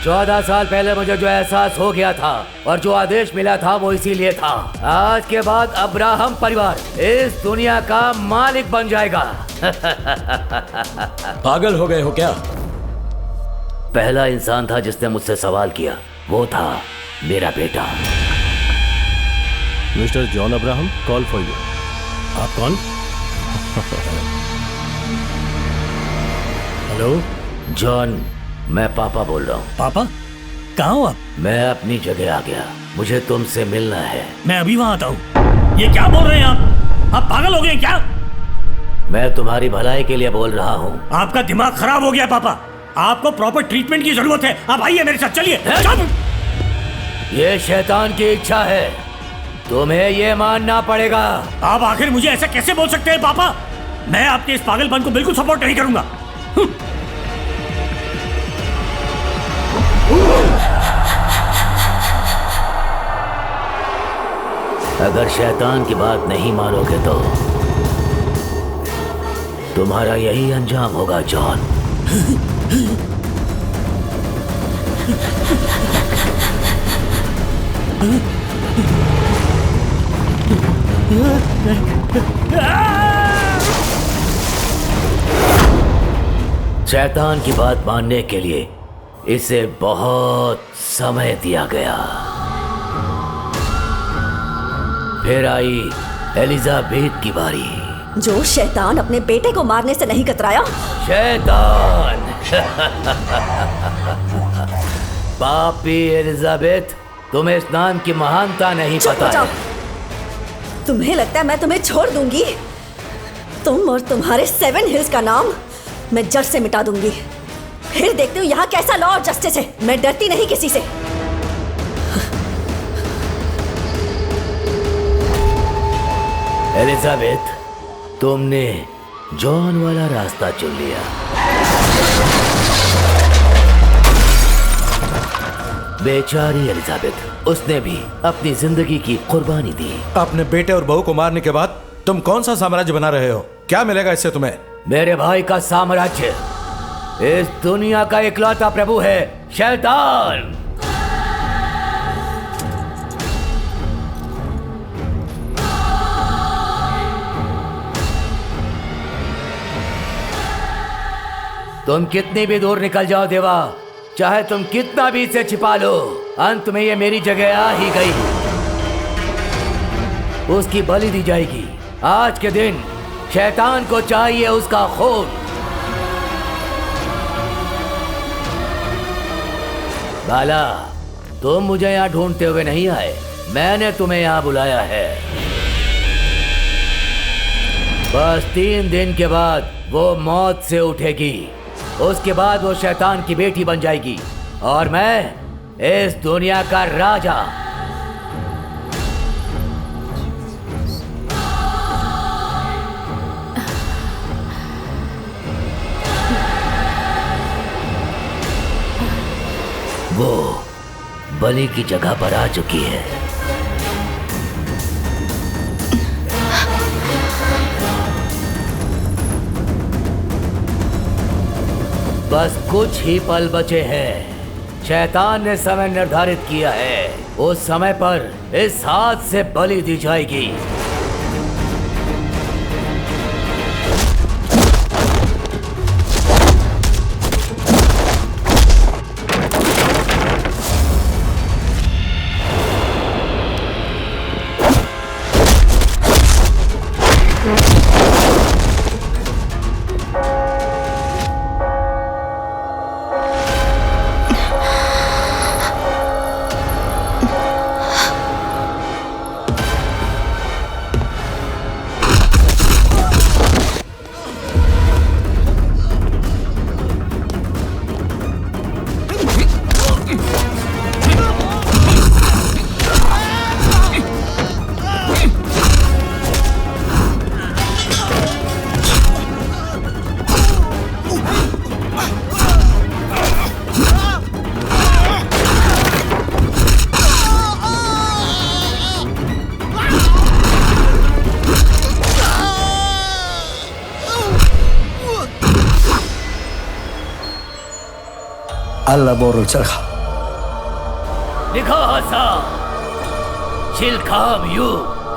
[SPEAKER 13] 14 साल पहले मुझे जो एहसास हो गया था और जो आदेश मिला था वो इसीलिए था। आज के बाद अब्राहम परिवार इस दुनिया का मालिक बन जाएगा।
[SPEAKER 6] पागल हो गए हो क्या?
[SPEAKER 13] पहला इंसान था जिसने मुझसे सवाल किया, वो था मेरा बेटा।
[SPEAKER 1] Mister John Abraham, call for you.
[SPEAKER 2] आप कौन? हेलो
[SPEAKER 13] जॉन, मैं पापा बोल रहा हूँ।
[SPEAKER 2] पापा? कहाँ हो आप?
[SPEAKER 13] मैं अपनी जगह आ गया, मुझे तुमसे मिलना है।
[SPEAKER 2] मैं अभी वहाँ आता हूँ। ये क्या बोल रहे हैं आप पागल हो गए क्या?
[SPEAKER 13] मैं तुम्हारी भलाई के लिए बोल रहा हूँ।
[SPEAKER 2] आपका दिमाग खराब हो गया पापा। आपको प्रॉपर ट्रीटमेंट की जरूरत है। आप आइए मेरे साथ, चलिए।
[SPEAKER 13] ये शैतान की इच्छा है, तुम्हें ये मानना पड़ेगा।
[SPEAKER 2] आप आखिर मुझे ऐसा कैसे बोल सकते हैं पापा? मैं आपके इस पागलपन को बिल्कुल सपोर्ट नहीं करूंगा।
[SPEAKER 13] अगर शैतान की बात नहीं मानोगे तो तुम्हारा यही अंजाम होगा जॉन। शैतान की बात मानने के लिए इसे बहुत समय दिया गया। फिर आई एलिजाबेथ की बारी।
[SPEAKER 7] जो शैतान अपने बेटे को मारने से नहीं कतराया।
[SPEAKER 13] शैतान। पापी एलिजाबेथ, तुम्हें इस नाम की महानता नहीं पता है।
[SPEAKER 7] तुम्हें लगता है मैं तुम्हें छोड़ दूंगी? तुम और तुम्हारे 7 हिल्स का नाम मैं जड़ से मिटा दूंगी। फिर देखती हूँ यहाँ कैसा लॉ और जस्टिस है। मैं डरती नहीं किसी से।
[SPEAKER 13] एलिजाबेथ, तुमने जॉन वाला रास्ता चुन लिया। बेचारी एलिजाबेथ, उसने भी अपनी जिंदगी की कुर्बानी दी।
[SPEAKER 9] अपने बेटे और बहू को मारने के बाद तुम कौन सा साम्राज्य बना रहे हो? क्या मिलेगा इससे तुम्हें?
[SPEAKER 13] मेरे भाई का साम्राज्य इस दुनिया का इकलौता प्रभु है, शैतान। तुम कितनी भी दूर निकल जाओ देवा, चाहे तुम कितना भी इसे छिपा लो, अंत में ये मेरी जगह आ ही गई। उसकी बलि दी जाएगी। आज के दिन शैतान को चाहिए उसका खून। बाला, तुम मुझे यहाँ ढूंढते हुए नहीं आए, मैंने तुम्हें यहाँ बुलाया है। बस 3 दिन के बाद वो मौत से उठेगी। उसके बाद वो शैतान की बेटी बन जाएगी और मैं इस दुनिया का राजा। वो बलि की जगह पर आ चुकी है। बस कुछ ही पल बचे हैं। शैतान ने समय निर्धारित किया है, उस समय पर इस हाथ से बलि दी जाएगी।
[SPEAKER 10] alla borul cerha.
[SPEAKER 13] Nikahasa Shilkam yu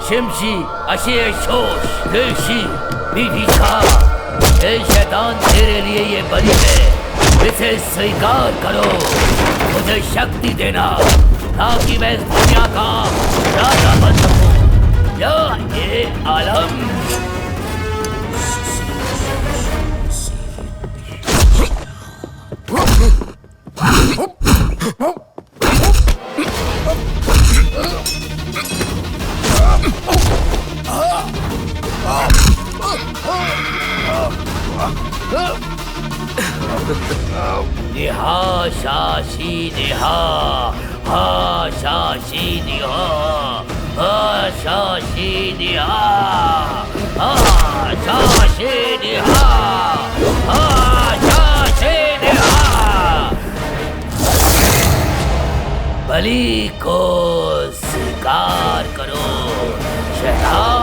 [SPEAKER 13] Shimshi Ashir Shosh Leshi Bidika ये शैतान तेरे लिए ये बलि है, इसे स्वीकार करो, मुझे शक्ति देना ताकि मैं इस दुनिया का राजा बन सकूं। या ये आलम निहा शाशी निहा हा शाशी निहा हा शाशी निहा हा शाशी निहा हा शाशी निहा बलि को स्वीकार करो शैतान।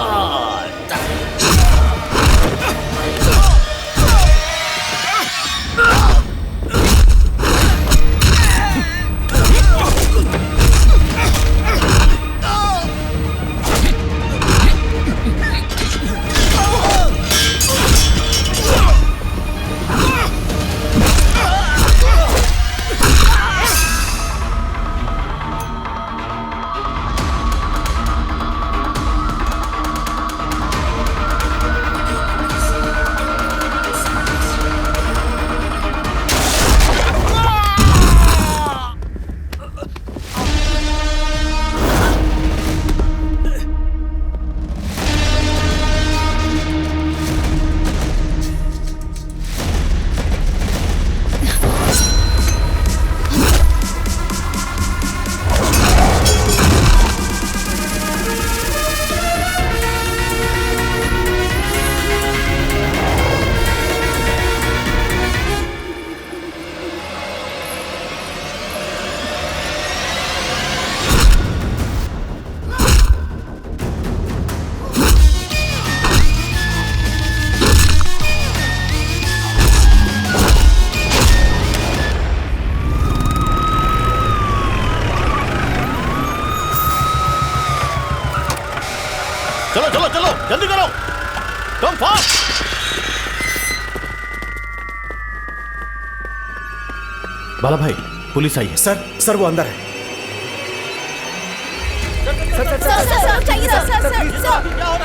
[SPEAKER 1] चलो चलो चलो जल्दी करो, कम फास्ट। बाला भाई पुलिस आई है।
[SPEAKER 5] सर वो अंदर है।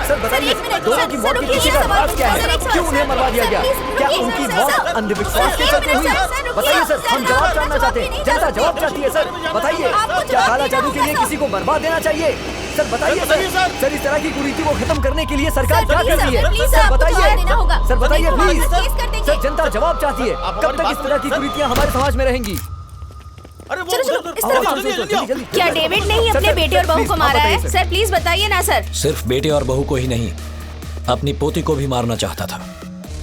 [SPEAKER 10] सर बताइए, दोनों की मौत के पीछे का राज क्या है? क्यों उन्हें मरवा दिया गया? क्या उनकी मौत अंधविश्वास के चलते हुई? बताइए सर, हम जवाब जानना चाहते हैं। जनता जवाब चाहती है सर, बताइए क्या काला जादू के लिए किसी को बर्बाद देना चाहिए? सर बताइए सर, इस तरह की कुरीति को खत्म करने के लिए सरकार क्या कर रही है? सर बताइए, सर बताइए प्लीज। सर जनता जवाब चाहती है, कब तक इस तरह की कुरीतियां हमारे समाज में रहेंगी?
[SPEAKER 4] चलो चलो इस तरफ। क्या डेविड ने ही अपने बेटे और बहू को मारा है? सर प्लीज बताइए ना सर।
[SPEAKER 6] सिर्फ बेटे और बहू को ही नहीं, अपनी पोती को भी मारना चाहता था।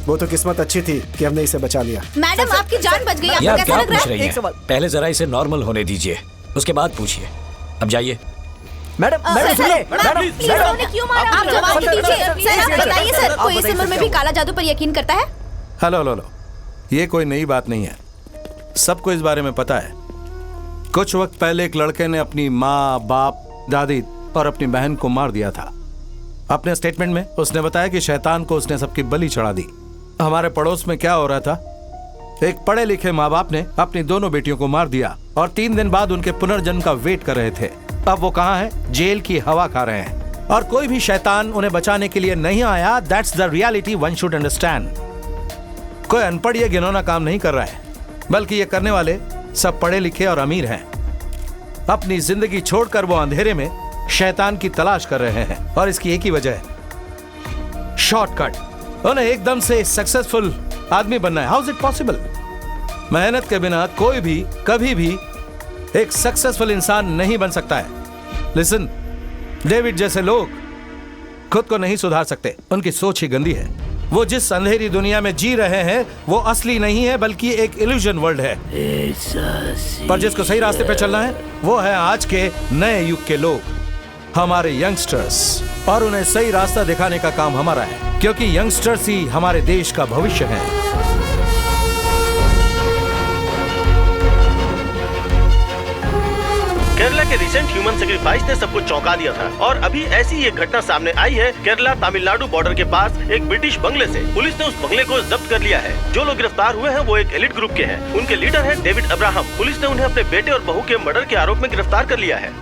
[SPEAKER 5] वो तो किस्मत अच्छी थी कि हमने इसे बचा लिया।
[SPEAKER 4] मैडम आपकी जान बच गई, आपको
[SPEAKER 6] यार
[SPEAKER 4] कैसा
[SPEAKER 6] क्या
[SPEAKER 4] लग रहा
[SPEAKER 6] पूछ
[SPEAKER 4] है?
[SPEAKER 6] रही हैं? पहले जरा इसे नॉर्मल होने दीजिए, उसके बाद पूछिए। अब जाइए।
[SPEAKER 10] मैडम सुनिए, मैडम
[SPEAKER 4] क्यों मारा? आप जवाब दीजिए सर, आप बताइए सर, कोई इस उम्र में भी काला जादू पर यकीन करता है?
[SPEAKER 9] हेलो, ये कोई नई बात नहीं है, सबको इस बारे में पता है। कुछ वक्त पहले एक लड़के ने अपनी माँ, बाप, दादी और अपनी बहन को मार दिया था। अपने स्टेटमेंट में उसने बताया कि शैतान को उसने सबकी बलि चढ़ा दी। हमारे पड़ोस में क्या हो रहा था, एक पढ़े लिखे माँ बाप ने अपनी दोनों बेटियों को मार दिया और 3 दिन बाद उनके पुनर्जन्म का वेट कर रहे थे। अब वो कहाँ है? जेल की हवा खा रहे हैं और कोई भी शैतान उन्हें बचाने के लिए नहीं आया। That's the reality one should understand. कोई अनपढ़ ये घिनौना काम नहीं कर रहा है, बल्कि ये करने वाले सब पढ़े लिखे और अमीर हैं। अपनी जिंदगी छोड़कर वो अंधेरे में शैतान की तलाश कर रहे हैं और इसकी एक ही वजह है, शॉर्टकट। उन्हें एकदम से सक्सेसफुल आदमी बनना है। How is it possible? मेहनत के बिना कोई भी कभी भी एक सक्सेसफुल इंसान नहीं बन सकता है। लिसन, डेविड जैसे लोग खुद को नहीं सुधार सकते, उनकी सोच ही गंदी है। वो जिस अंधेरी दुनिया में जी रहे हैं वो असली नहीं है, बल्कि एक इल्यूजन वर्ल्ड है। पर जिसको सही रास्ते पे चलना है वो है आज के नए युग के लोग, हमारे यंगस्टर्स, और उन्हें सही रास्ता दिखाने का काम हमारा है, क्योंकि यंगस्टर्स ही हमारे देश का भविष्य है।
[SPEAKER 1] के रिसेंट ह्यूमन सेक्रीफाइस ने सबको चौंका दिया था और अभी ऐसी एक घटना सामने आई है केरला तमिलनाडु बॉर्डर के पास एक ब्रिटिश बंगले से। पुलिस ने उस बंगले को जब्त कर लिया है। जो लोग गिरफ्तार हुए हैं वो एक एलिट ग्रुप के हैं। उनके लीडर है डेविड अब्राहम। पुलिस ने उन्हें अपने बेटे और बहू के मर्डर के आरोप में गिरफ्तार कर लिया है।